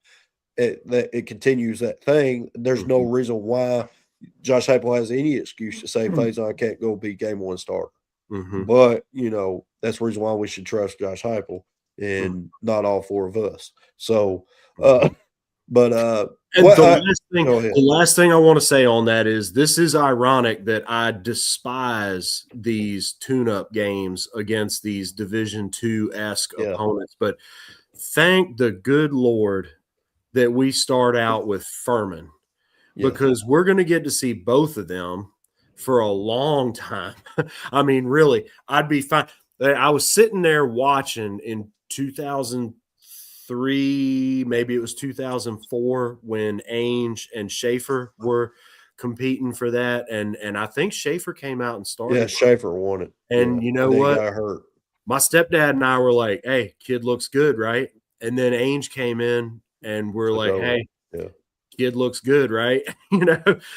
It continues that thing. There's no reason why Josh Heupel has any excuse to say Faison can't go be game one starter. But, that's the reason why we should trust Josh Heupel and not all four of us. So, the last thing I want to say on that is this is ironic that I despise these tune-up games against these Division II-esque opponents, but thank the good Lord that we start out with Furman because we're going to get to see both of them for a long time. I mean, really, I'd be fine. I was sitting there watching in 2003, maybe it was 2004, when Ainge and Schaefer were competing for that, and I think Schaefer came out and started. Yeah, Schaefer won it. And you know what? Got hurt. My stepdad and I were like, "Hey, kid looks good, right?" And then Ainge came in, and we're like, "Hey, kid looks good, right?"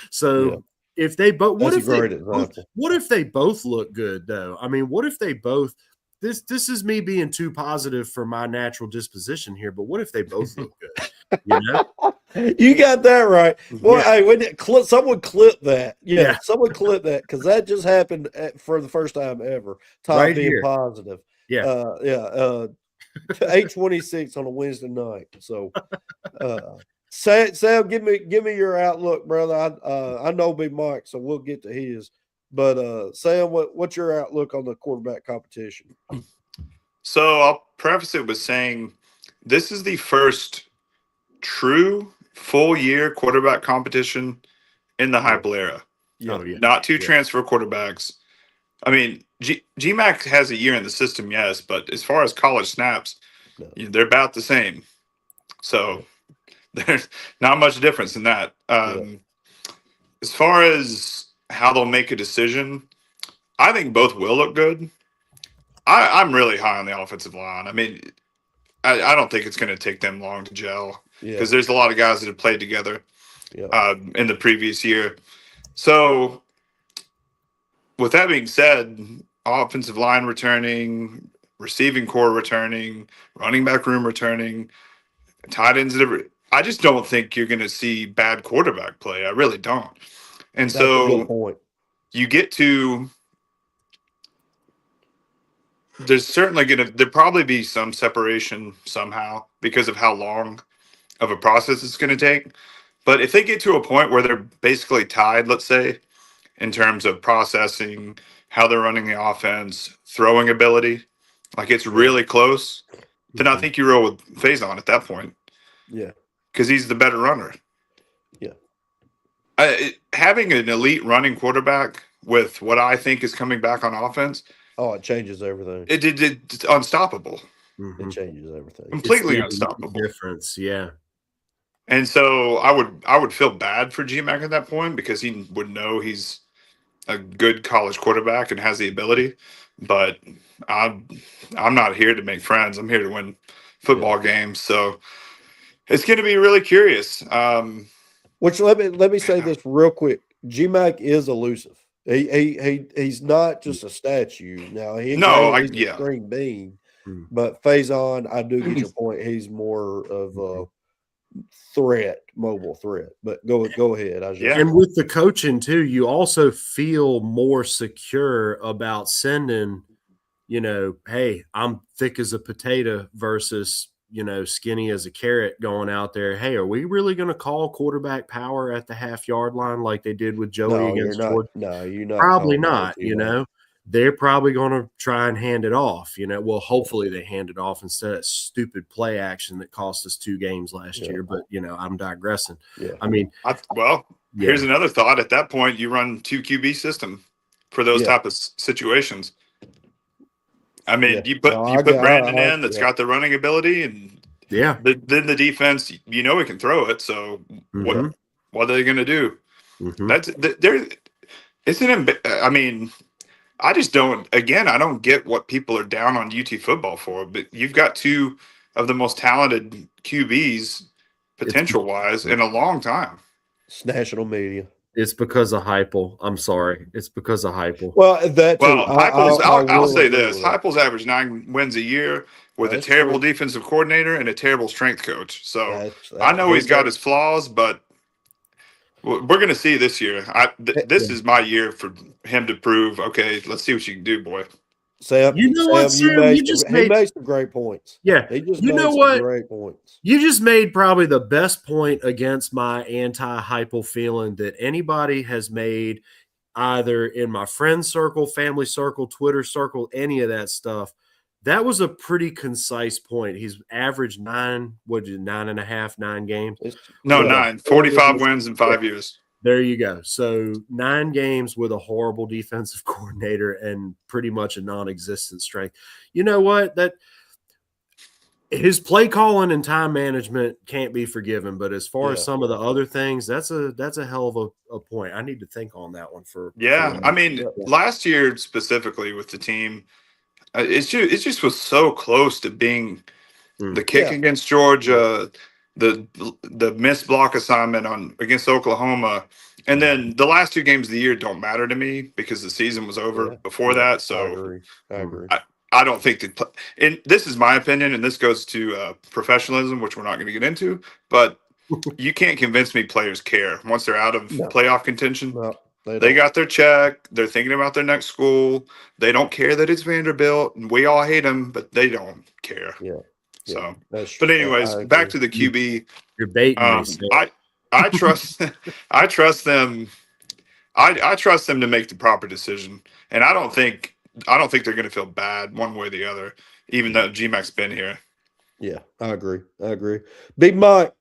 So if they both, what if they both look good though? I mean, what if they both? This is me being too positive for my natural disposition here, but what if they both look good? You got that right. Well, hey, someone clip that. Someone clip that because that just happened for the first time ever. Tom right being here. Positive. 8:26 on a Wednesday night. So, Sam, give me your outlook, brother. I know Big Mike, so we'll get to his. But Sam, what's your outlook on the quarterback competition? So I'll preface it with saying this is the first true full year quarterback competition in the Heupel era. Not two transfer quarterbacks. I mean, GMAC has a year in the system, yes, but as far as college snaps, they're about the same. So there's not much difference in that. As far as how they'll make a decision, I think both will look good. I'm really high on the offensive line. I mean, I don't think it's going to take them long to gel because there's a lot of guys that have played together in the previous year. So with that being said, offensive line returning, receiving core returning, running back room returning, tight ends, I just don't think you're going to see bad quarterback play. I really don't. And that's so a good point. You get to there'll probably be some separation somehow because of how long of a process it's going to take. But if they get to a point where they're basically tied, let's say, in terms of processing, how they're running the offense, throwing ability, like it's really close, then I think you roll with Faison at that point. Yeah. Because he's the better runner. Yeah. Having an elite running quarterback with what I think is coming back on offense. Oh, it changes everything. It's unstoppable. It changes everything. Completely unstoppable. Difference, yeah. And so I would feel bad for GMAC at that point because he would know he's a good college quarterback and has the ability. But I'm not here to make friends. I'm here to win football games. So it's going to be really curious. Which let me say this real quick. GMAC is elusive. He's not just a statue. Now he's a string bean, but Faison, I do get your point. He's more of a mobile threat. But go ahead. And with the coaching too, you also feel more secure about sending, hey, I'm thick as a potato versus, skinny as a carrot going out there. Hey, are we really going to call quarterback power at the half-yard line like they did with Joey against Georgia? No, you're not. Probably not, They're probably going to try and hand it off, Well, hopefully they hand it off instead of that stupid play action that cost us 2 games last year. But, I'm digressing. Yeah. I mean, here's another thought. At that point, you run 2 QB system for those type of situations. I mean, you put Brandon in that's got the running ability, and then the defense, we can throw it. So what are they going to do? That's there. I mean, I just don't. Again, I don't get what people are down on UT football for. But you've got 2 of the most talented QBs, potential wise, in a long time. It's national media. It's because of Heupel. I'm sorry. It's because of Heupel. Well, I'll say this. Heupel's averaged 9 wins a year with a terrible defensive coordinator and a terrible strength coach. So I know he's got his flaws, but we're going to see this year. This is my year for him to prove, okay, let's see what you can do, boy. Sam, he made some great points. Yeah. He just made some great points. You just made probably the best point against my anti-Heupel feeling that anybody has made, either in my friend circle, family circle, Twitter circle, any of that stuff. That was a pretty concise point. He's averaged 9.5 games. 9, 45 wins in 5 years. There you go. So 9 games with a horrible defensive coordinator and pretty much a non-existent strength. You know what? That his play calling and time management can't be forgiven. But as far as some of the other things, that's a hell of a point. I need to think on that one for. Yeah, I mean, last year specifically with the team, it just was so close to being the kick against Georgia. The missed block assignment against Oklahoma, and then the last 2 games of the year don't matter to me because the season was over before that. So I agree. I don't think that. And this is my opinion, and this goes to professionalism, which we're not going to get into. But you can't convince me players care once they're out of playoff contention. No, they got their check. They're thinking about their next school. They don't care that it's Vanderbilt, and we all hate them, but they don't care. Yeah. So, but anyways, back to the QB. You're baiting me. I trust I trust them. I trust them to make the proper decision, and I don't think they're going to feel bad one way or the other, even though GMAC's been here. Yeah, I agree. Big Mike,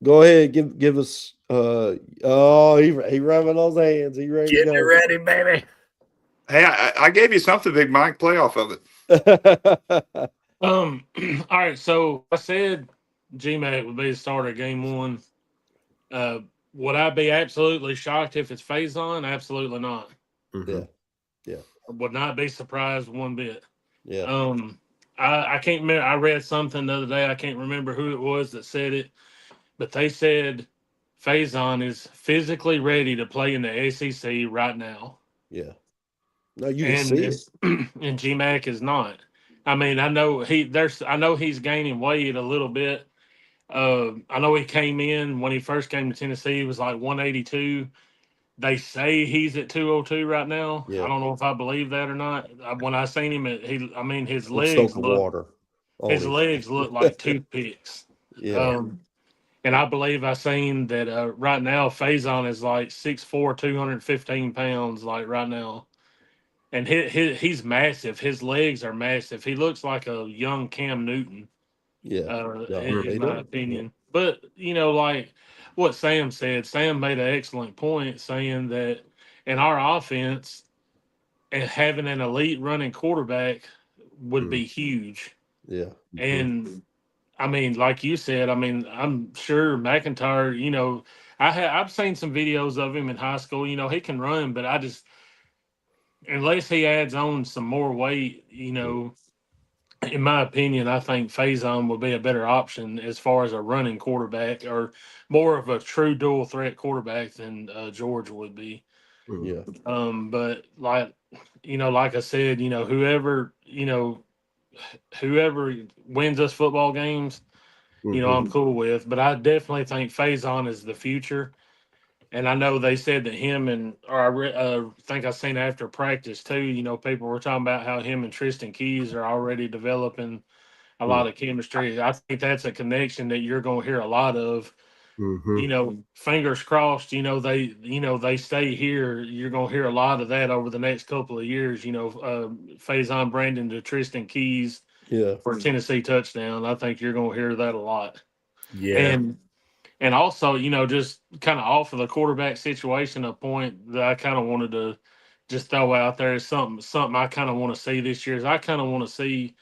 go ahead. Give us. He rubbing those hands. He ready? Getting it ready, baby. Hey, I gave you something, Big Mike. Play off of it. All right, so I said GMAC would be the starter game 1. Would I be absolutely shocked if it's Faison? Absolutely not. Yeah. I would not be surprised one bit. Yeah. I can't remember. I read something the other day. I can't remember who it was that said it, but they said Faison is physically ready to play in the SEC right now. Yeah. No, you can see it. And GMAC is not. I mean, I know he's gaining weight a little bit. I know he came in when he first came to Tennessee. He was like 182. They say he's at 202 right now. Yeah. I don't know if I believe that or not. When I seen him, his legs look like toothpicks. Yeah. And I believe I seen that right now Faison is like 6'4", 215 pounds. Like right now. and he's massive. His legs are massive. He looks like a young Cam Newton. In my opinion. Yeah. But like what Sam said, Sam made an excellent point saying that in our offense, and having an elite running quarterback would be huge. Yeah. And I mean, like you said, I mean, I'm sure McIntyre, I've seen some videos of him in high school. He can run, but I just, unless he adds on some more weight, in my opinion, I think Faison would be a better option as far as a running quarterback, or more of a true dual threat quarterback than George would be. Yeah. But like I said, whoever wins us football games, I'm cool with. But I definitely think Faison is the future. And I know they said that I think I seen after practice too. People were talking about how him and Tristan Keys are already developing a lot of chemistry. I think that's a connection that you're going to hear a lot of. Fingers crossed. They stay here. You're going to hear a lot of that over the next couple of years. Faison Brandon to Tristan Keys for Tennessee touchdown. I think you're going to hear that a lot. Yeah. And also, just kind of off of the quarterback situation, a point that I kind of wanted to just throw out there is something I kind of want to see this year. Is I kind of want to see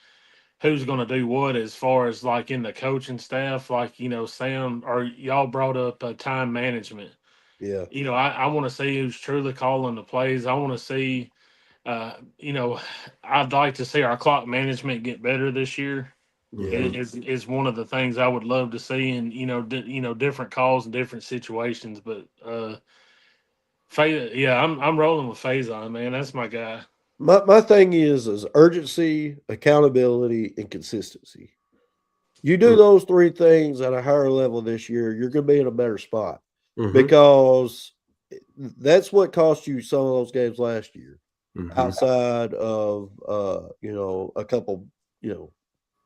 who's going to do what as far as like in the coaching staff, like, Sam, or y'all brought up time management. Yeah. I want to see who's truly calling the plays. I want to see, I'd like to see our clock management get better this year. Is one of the things I would love to see, and different calls and different situations. But I'm rolling with Faison, man. That's my guy. My thing is urgency, accountability, and consistency. You do those three things at a higher level this year, you're going to be in a better spot because that's what cost you some of those games last year. Outside of a couple,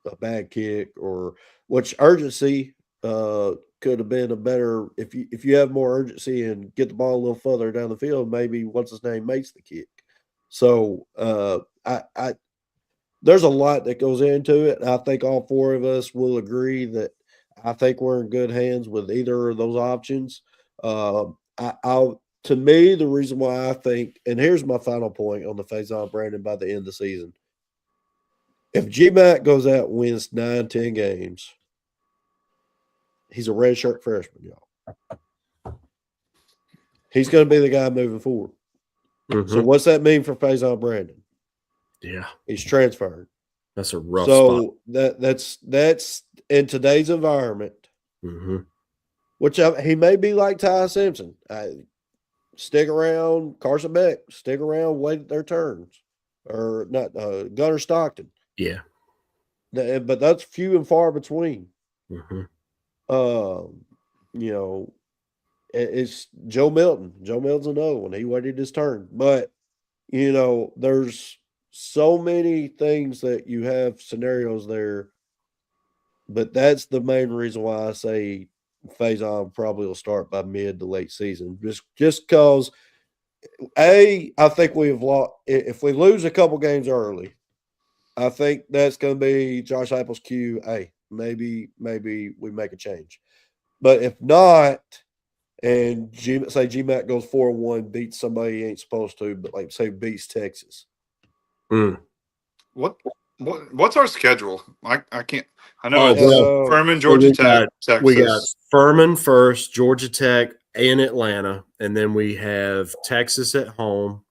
a bad kick, or which urgency could have been a better if you have more urgency and get the ball a little further down the field, maybe what's his name makes the kick. So I there's a lot that goes into it. I think all four of us will agree that I think we're in good hands with either of those options. To me, the reason why I think, and here's my final point on the Faison Brandon by the end of the season. If GMAC goes out and wins 9-10 games, he's a redshirt freshman, y'all. He's going to be the guy moving forward. So what's that mean for Faison Brandon? Yeah, he's transferred. That's a rough spot. So that's in today's environment. Which he may be like Ty Simpson. Stick around, Carson Beck. Stick around, wait their turns, or not Gunnar Stockton. Yeah, but that's few and far between. It's Joe Milton. Joe Milton's another one. He waited his turn, but there's so many things that you have scenarios there. But that's the main reason why I say Faison probably will start by mid to late season. Just because, I think we've lost. If we lose a couple games early, I think that's going to be Josh Heupel's cue. Hey, maybe we make a change. But if not, and say GMAC goes 4-1, beats somebody he ain't supposed to, but like say beats Texas. What's our schedule? I can't. I know it's Furman, Georgia Tech, Texas. We got Furman first, Georgia Tech, and Atlanta, and then we have Texas at home.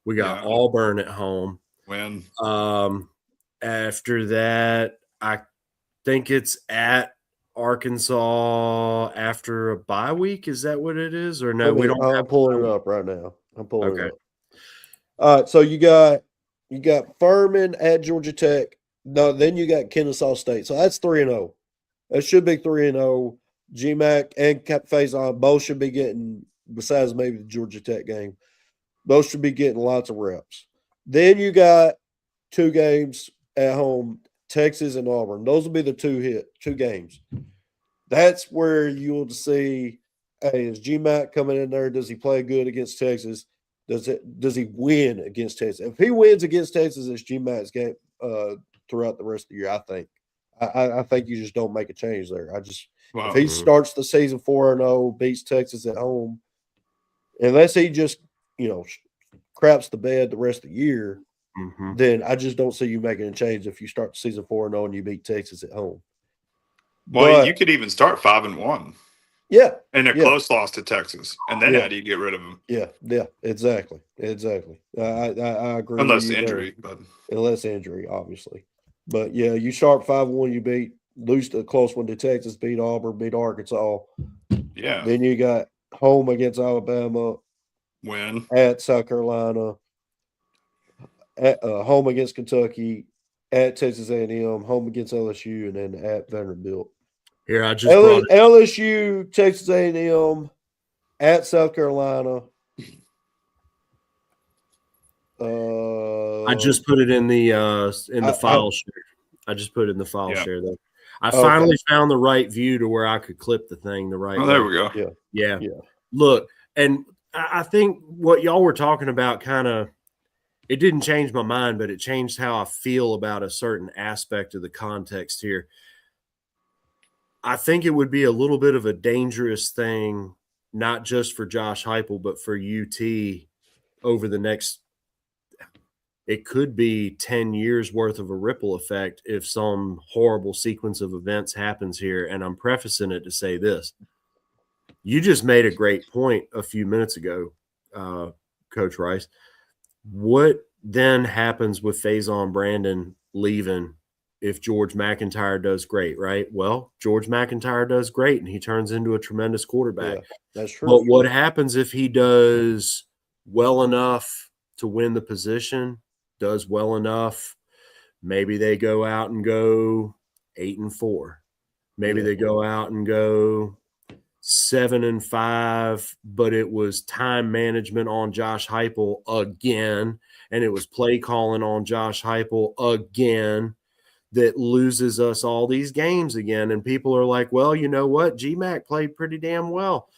We got Auburn at home. When after that, I think it's at Arkansas after a bye week. Is that what it is? Or no, we don't. I'm pulling it up right now. I'm pulling it up. All right, so you got Furman at Georgia Tech. No, then you got Kennesaw State. So that's 3-0. That should be 3-0. GMAC and Faison both should be getting, besides maybe the Georgia Tech game, both should be getting lots of reps. Then you got 2 games at home, Texas and Auburn. Those will be the 2 games. That's where you'll see, hey, is GMAC coming in there? Does he play good against Texas? Does he win against Texas? If he wins against Texas, it's GMAC's game throughout the rest of the year. I think you just don't make a change there. If he starts the season 4-0, beats Texas at home, unless he just craps the bed the rest of the year, then I just don't see you making a change if you start the season 4-0 and you beat Texas at home. Well, you could even start 5-1. Yeah. And a close loss to Texas. And then how do you get rid of him? Yeah, exactly. I agree. Unless injury, but unless injury, obviously. But yeah, you start 5-1, you lose a close one to Texas, beat Auburn, beat Arkansas. Yeah. Then you got home against Alabama, win at South Carolina, at home against Kentucky, at Texas A&M, home against LSU, and then at Vanderbilt. Here, I just LSU, Texas A&M, at South Carolina. I just put it in the file share. I just put it in the file share though. I finally found the right view to where I could clip the thing the right way. There we go. Yeah. Look, and I think what y'all were talking about it didn't change my mind, but it changed how I feel about a certain aspect of the context here. I think it would be a little bit of a dangerous thing, not just for Josh Heupel, but for UT over the next, it could be 10 years worth of a ripple effect if some horrible sequence of events happens here. And I'm prefacing it to say this. You just made a great point a few minutes ago, Coach Rice. What then happens with Faison Brandon leaving if George McIntyre does great, right? Well, George McIntyre does great, and he turns into a tremendous quarterback. Yeah, that's true. But what happens if he does well enough to win the position, does well enough, maybe they go out and go 8-4. Maybe they go out and go 7-5, but it was time management on Josh Heupel again, and it was play calling on Josh Heupel again that loses us all these games again. And people are like, well, you know what? GMAC played pretty damn well.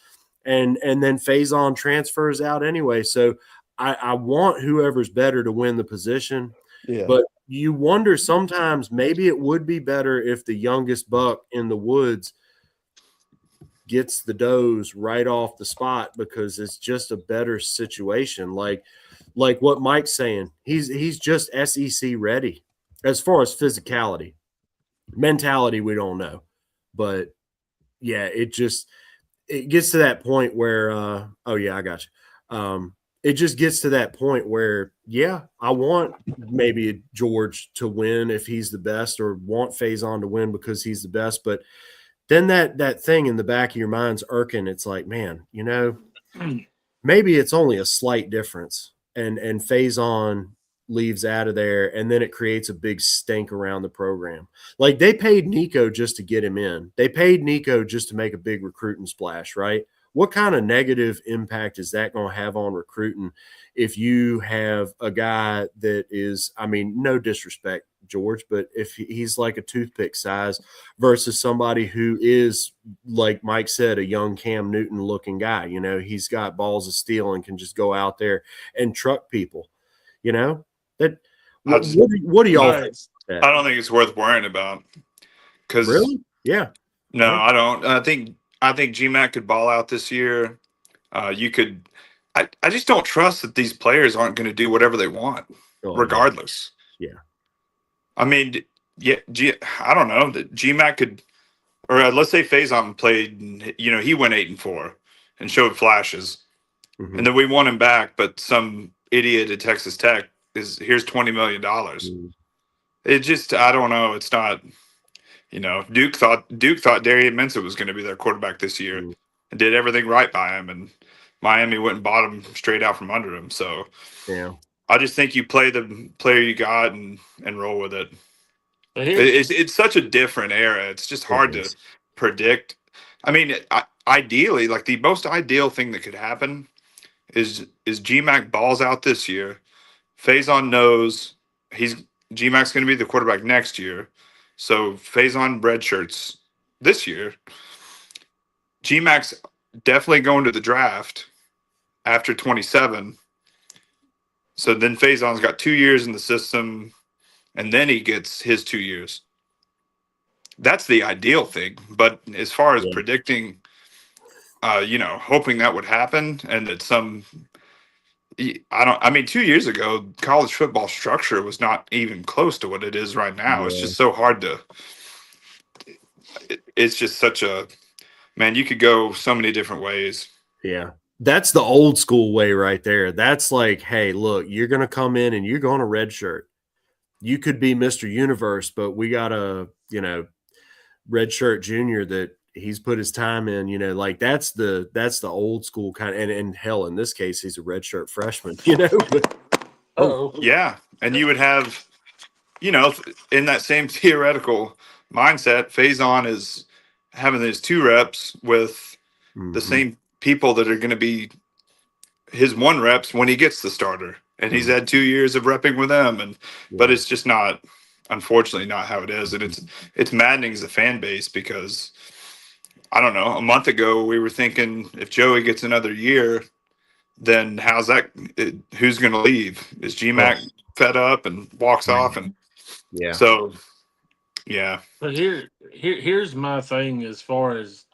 And then Faison transfers out anyway. So I want whoever's better to win the position. Yeah. But you wonder sometimes maybe it would be better if the youngest buck in the woods gets the dose right off the spot, because it's just a better situation. Like what Mike's saying, he's just SEC ready as far as physicality. Mentality, we don't know. But yeah, it gets to that point where I got you. It just gets to that point where, I want maybe George to win if he's the best, or want Faison to win because he's the best. But then that thing in the back of your mind's irking. It's like, man, maybe it's only a slight difference, and Faison leaves out of there, and then it creates a big stink around the program. Like, they paid Nico just to get him in. They paid Nico just to make a big recruiting splash, right? What kind of negative impact is that going to have on recruiting if you have a guy that is, I mean, no disrespect, George, but if he's like a toothpick size versus somebody who is, like Mike said, a young Cam Newton looking guy, he's got balls of steel and can just go out there and truck people, that what do y'all think? I don't think it's worth worrying about. Really? Yeah. No, I don't. I think GMAC could ball out this year. You could. I just don't trust that these players aren't going to do whatever they want, regardless. Yeah. I mean, I don't know that GMAC could, or let's say Faison played. He went 8-4 and showed flashes, and then we want him back, but some idiot at Texas Tech here's $20 million. It just, I don't know. It's not. Duke thought Darian Mensah was going to be their quarterback this year and did everything right by him, and Miami went and bought him straight out from under him. So yeah, I just think you play the player you got and roll with it. It's such a different era. It's just hard to predict. I mean, ideally, like the most ideal thing that could happen is GMAC balls out this year. Faison knows GMAC's going to be the quarterback next year. So Faison redshirts this year. GMAC's definitely going to the draft after 27, So then Faison's got 2 years in the system, and then he gets his 2 years. That's the ideal thing. But as far as predicting, hoping that would happen and that I mean, 2 years ago, college football structure was not even close to what it is right now. It's just so hard it's just such a, man, you could go so many different ways. Yeah. That's the old school way right there. That's like, hey, look, you're going to come in and you're going to redshirt. You could be Mr. Universe, but we got a, redshirt junior that he's put his time in, like that's the old school kind of, and hell, in this case, he's a redshirt freshman, but, yeah. And you would have, in that same theoretical mindset, Faison is having his 2 reps with the same people that are going to be his 1 reps when he gets the starter, and he's had 2 years of repping with them, but it's just not, unfortunately, not how it is, and it's maddening as a fan base because I don't know. A month ago, we were thinking if Joey gets another year, then how's that? Who's going to leave? Is GMAC fed up and walks off? And so, yeah. But here's my thing as far as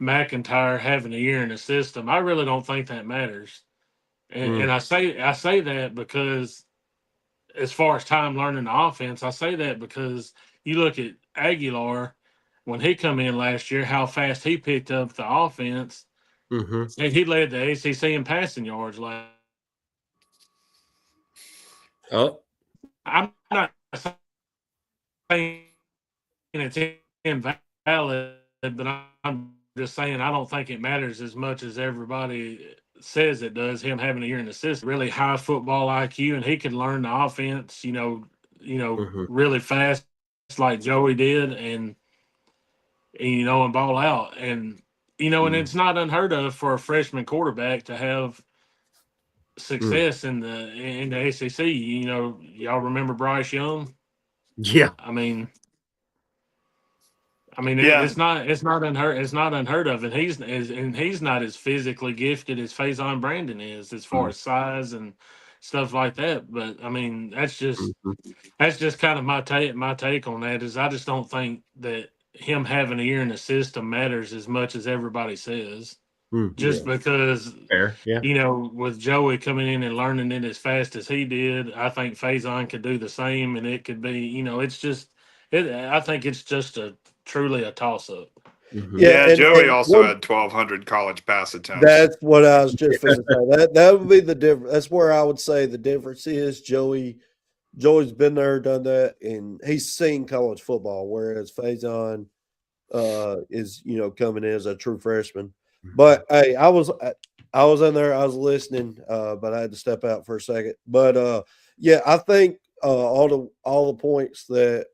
McIntyre having a year in the system. I really don't think that matters, and I say that because as far as time learning the offense, I say that because you look at Aguilar when he come in last year, how fast he picked up the offense, and he led the ACC in passing yards last. Oh, I'm not saying it's invalid, but I'm just saying I don't think it matters as much as everybody says it does. Him having a year in the system, really high football IQ, and he can learn the offense, really fast, like Joey did, and and ball out, and and it's not unheard of for a freshman quarterback to have success in the ACC. Y'all remember Bryce Young? Yeah. I mean, it's not unheard of, and he's not as physically gifted as Faison Brandon is as far as size and stuff like that. But I mean, that's just kind of my take on that is I just don't think that him having a year in the system matters as much as everybody says. Just because, fair, with Joey coming in and learning it as fast as he did, I think Faison could do the same, and it could be, I think it's just truly a toss-up. Yeah, Joey also had 1,200 college pass attempts. That's what I was just going to say. That would be the difference. That's where I would say the difference is Joey's been there, done that, and he's seen college football, whereas Faison is coming in as a true freshman. But hey, I was in there, I was listening, but I had to step out for a second. But I think all the points that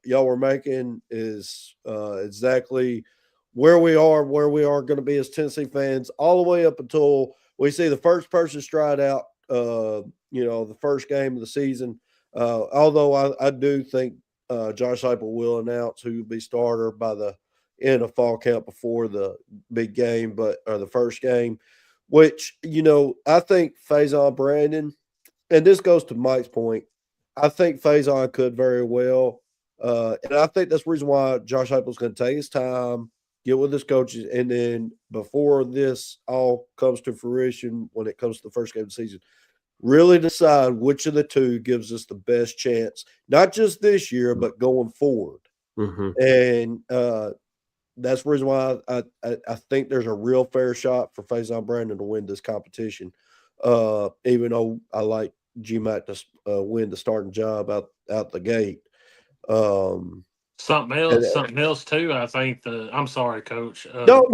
y'all were making is exactly where we are going to be as Tennessee fans, all the way up until we see the first person stride out. The first game of the season. Although I do think Josh Heupel will announce who will be starter by the end of fall camp before the big game, or the first game, which, I think Faison Brandon, and this goes to Mike's point, I think Faison could very well, and I think that's the reason why Josh Heupel's going to take his time, get with his coaches, and then before this all comes to fruition, when it comes to the first game of the season, really decide which of the two gives us the best chance, not just this year, but going forward. And that's the reason why I think there's a real fair shot for Faison Brandon to win this competition, even though I like GMAC to win the starting job out the gate. Something else too. I think I'm sorry, Coach. No.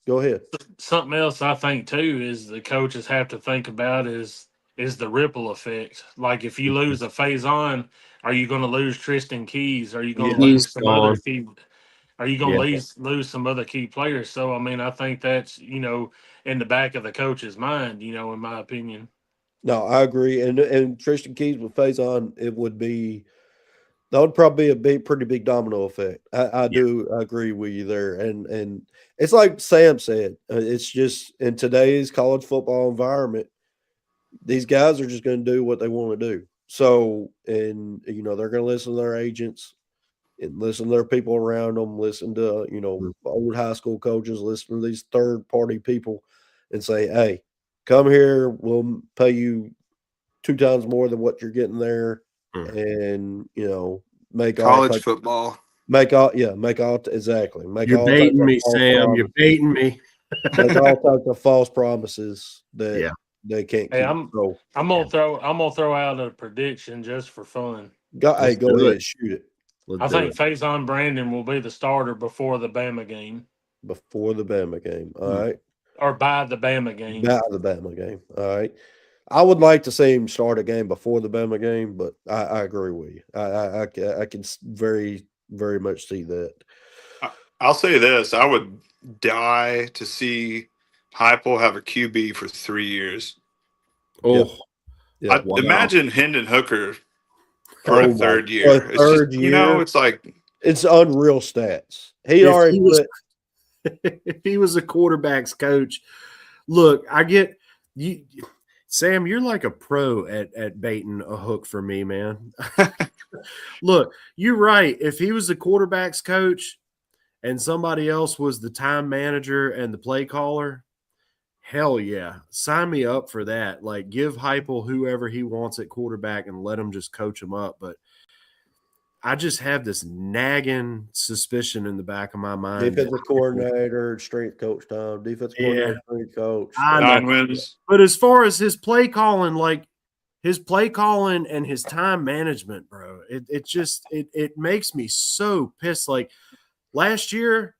Go ahead. Something else I think too is the coaches have to think about is the ripple effect. Like if you lose a Faison, are you going to lose Tristan Keys? Are you going to lose some other key? Are you going to lose some other key players? So I mean, I think that's in the back of the coach's mind. In my opinion. No, I agree. And Tristan Keys with Faison, that would probably be a pretty big domino effect. I do agree with you there. And it's like Sam said, it's just in today's college football environment, these guys are just going to do what they want to do. So, and they're going to listen to their agents and listen to their people around them, listen to, old high school coaches, listen to these third party people and say, hey, come here. We'll pay you 2 times more than what you're getting there. And, make college football. Exactly. You're baiting me, Sam. You're baiting me. Make all types of false promises that they can't keep. I'm gonna throw out a prediction just for fun. Go ahead, shoot it. I think Faison Brandon will be the starter before the Bama game. Before the Bama game, all right. Or by the Bama game. By the Bama game, all right. I would like to see him start a game before the Bama game, but I agree with you. I can very, very much see that. I'll say this: I would die to see Heupel have a QB for 3 years. Oh, yeah. Imagine Hendon Hooker for a third year. It's like it's unreal stats. If he was a quarterback's coach, look, I get you. Sam, you're like a pro at baiting a hook for me, man. Look, you're right. If he was the quarterback's coach and somebody else was the time manager and the play caller, hell yeah. Sign me up for that. Like, give Heupel whoever he wants at quarterback and let him just coach him up. But I just have this nagging suspicion in the back of my mind. Defensive coordinator, strength coach, Tom. Defensive coordinator, strength coach. 9 wins. But as far as his play calling, and his time management, bro, it makes me so pissed. Like last year,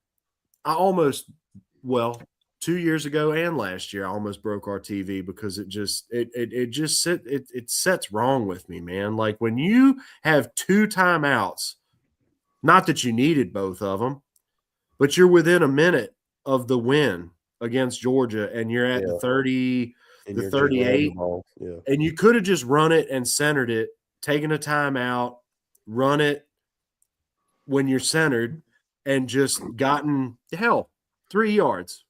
2 years ago and last year, I almost broke our TV because it sets wrong with me, man. Like when you have 2 timeouts, not that you needed both of them, but you're within a minute of the win against Georgia and you're at the 30, the 38, and you could have just run it and centered it, taken a timeout, run it when you're centered, and just gotten 3 yards.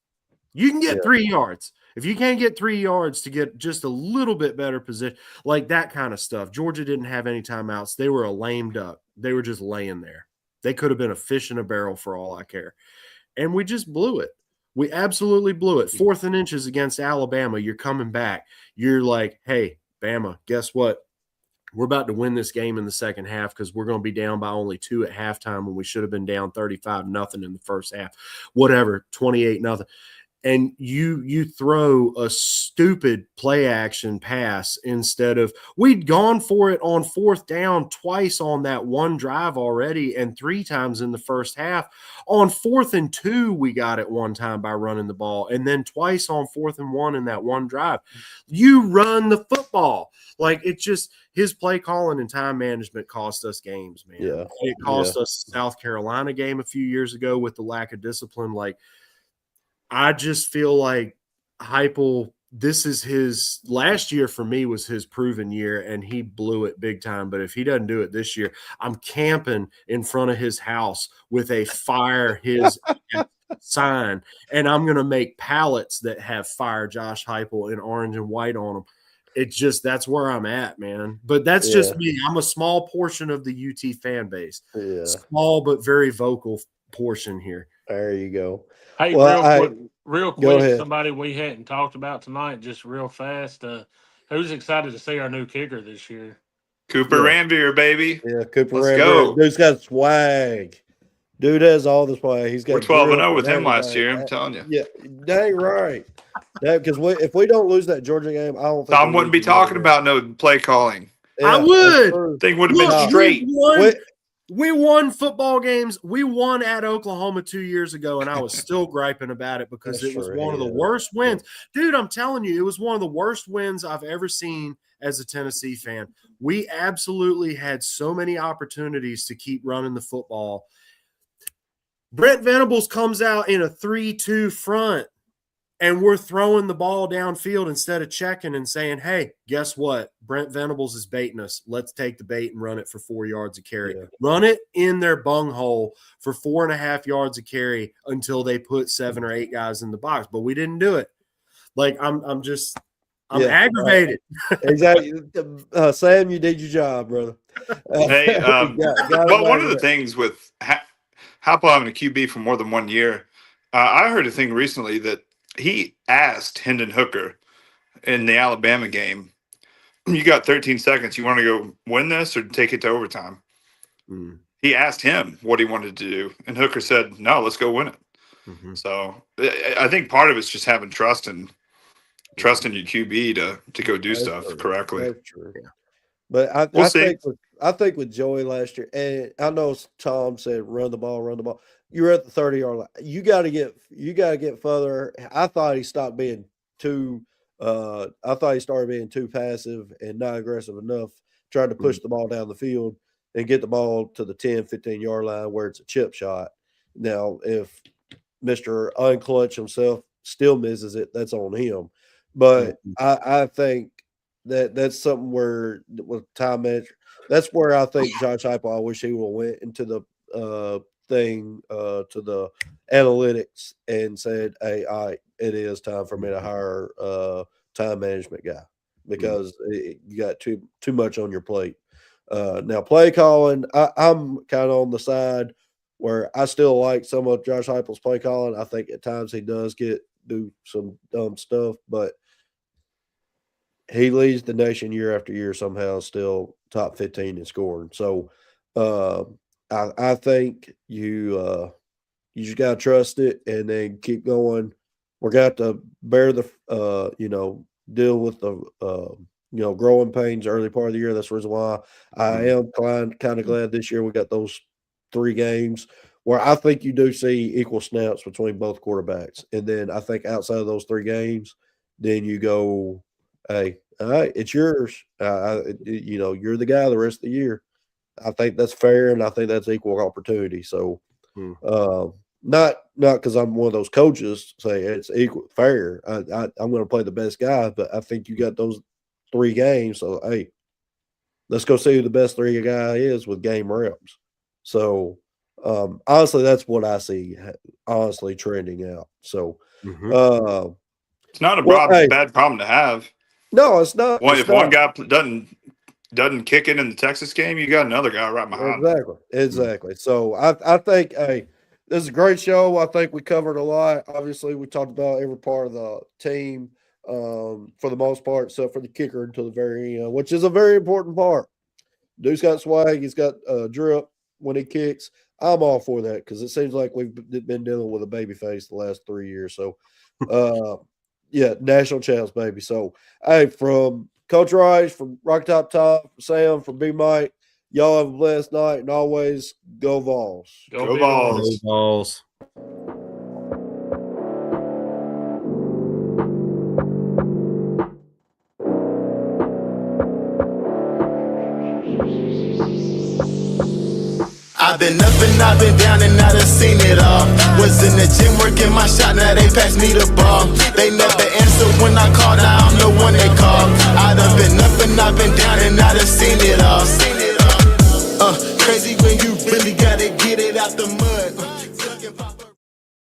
You can get 3 yards. If you can't get 3 yards to get just a little bit better position, like that kind of stuff. Georgia didn't have any timeouts. They were a lame duck. They were just laying there. They could have been a fish in a barrel for all I care. And we just blew it. We absolutely blew it. 4th and inches against Alabama. You're coming back. You're like, hey, Bama, guess what? We're about to win this game in the second half because we're going to be down by only 2 at halftime when we should have been down 35-0 in the first half. Whatever, 28-0. And you throw a stupid play action pass instead of – we'd gone for it on 4th down twice on that one drive already and 3 times in the first half. On 4th and 2, we got it one time by running the ball, and then twice on 4th and 1 in that one drive. You run the football. Like, it's just – his play calling and time management cost us games, man. Yeah. It cost us the South Carolina game a few years ago with the lack of discipline. Like, I just feel like Heupel, this is his last year for me was his proven year, and he blew it big time. But if he doesn't do it this year, I'm camping in front of his house with a fire his sign, and I'm going to make pallets that have fire Josh Heupel in orange and white on them. It's just that's where I'm at, man. But that's just me. I'm a small portion of the UT fan base. Yeah. Small but very vocal portion here. There you go. Hey, real quick, somebody we hadn't talked about tonight, just real fast. Who's excited to see our new kicker this year? Cooper Ranvier, baby. Yeah, Cooper Let's Ranvier. go. Dude's got swag. Dude has all the swag. He's got. We're 12-0 with him last year. I'm telling you. Yeah, dang right. Because if we don't lose that Georgia game, I don't think Tom wouldn't be talking about no play calling. Yeah, I would. Thing would have been straight. We won football games. We won at Oklahoma 2 years ago, and I was still griping about it because it was one of the worst wins. Dude, I'm telling you, it was one of the worst wins I've ever seen as a Tennessee fan. We absolutely had so many opportunities to keep running the football. Brent Venables comes out in a 3-2 front, and we're throwing the ball downfield instead of checking and saying, hey, guess what? Brent Venables is baiting us. Let's take the bait and run it for 4 yards a carry. Yeah. Run it in their bunghole for 4.5 yards a carry until they put 7 or 8 guys in the box. But we didn't do it. Like, I'm just I'm aggravated. Exactly. Sam, you did your job, brother. Hey, well, one of the things with Happel having a QB for more than 1 year, I heard a thing recently that he asked Hendon Hooker in the Alabama game, you got 13 seconds. You want to go win this or take it to overtime? Mm. He asked him what he wanted to do, and Hooker said, no, let's go win it. Mm-hmm. So I think part of it's just having trust and trusting your QB to go do stuff correctly. That's true. Yeah. But I think with Joey last year, and I know Tom said run the ball. You're at the 30-yard line. You got to get further. I thought he stopped being too. I thought he started being too passive and not aggressive enough, trying to push the ball down the field and get the ball to the 10, 15-yard line where it's a chip shot. Now, if Mr. Unclutch himself still misses it, that's on him. But I think that's something where with time management, that's where I think Josh Heupel, I wish he would have went into the thing to the analytics and said, hey, it is time for me to hire a time management guy because you got too much on your plate. Now, play calling, I'm kind of on the side where I still like some of Josh Heupel's play calling. I think at times he does do some dumb stuff, but he leads the nation year after year somehow, still top 15 in scoring. So I think you just got to trust it and then keep going. We're going to have to bear the, deal with the, growing pains early part of the year. That's the reason why I am kind of glad this year we got those 3 games where I think you do see equal snaps between both quarterbacks. And then I think outside of those 3 games, then you go, hey, all right, it's yours. You're the guy the rest of the year. I think that's fair, and I think that's equal opportunity. So, not because I'm one of those coaches say it's equal fair. I'm going to play the best guy, but I think you got those 3 games. So, hey, let's go see who the best 3 guy is with game reps. So, honestly, that's what I see. Honestly, trending out. So, it's not a bad problem to have. No, it's not. Well, if one guy doesn't kick it in the Texas game, you got another guy right behind him. Exactly. So I think, hey, this is a great show. I think we covered a lot. Obviously, we talked about every part of the team for the most part, except for the kicker until the very end, which is a very important part. Dude's got swag. He's got drip when he kicks. I'm all for that because it seems like we've been dealing with a baby face the last 3 years. So, yeah, national champs, baby. So, hey, from Coach Rice, from Rock Top, from Sam, from B Mike, y'all have a blessed night, and always go Vols. Go Vols. Go Vols. I've been up and I've been down and I done seen it all. Was in the gym working my shot, now they pass me the ball. They never answer when I call, now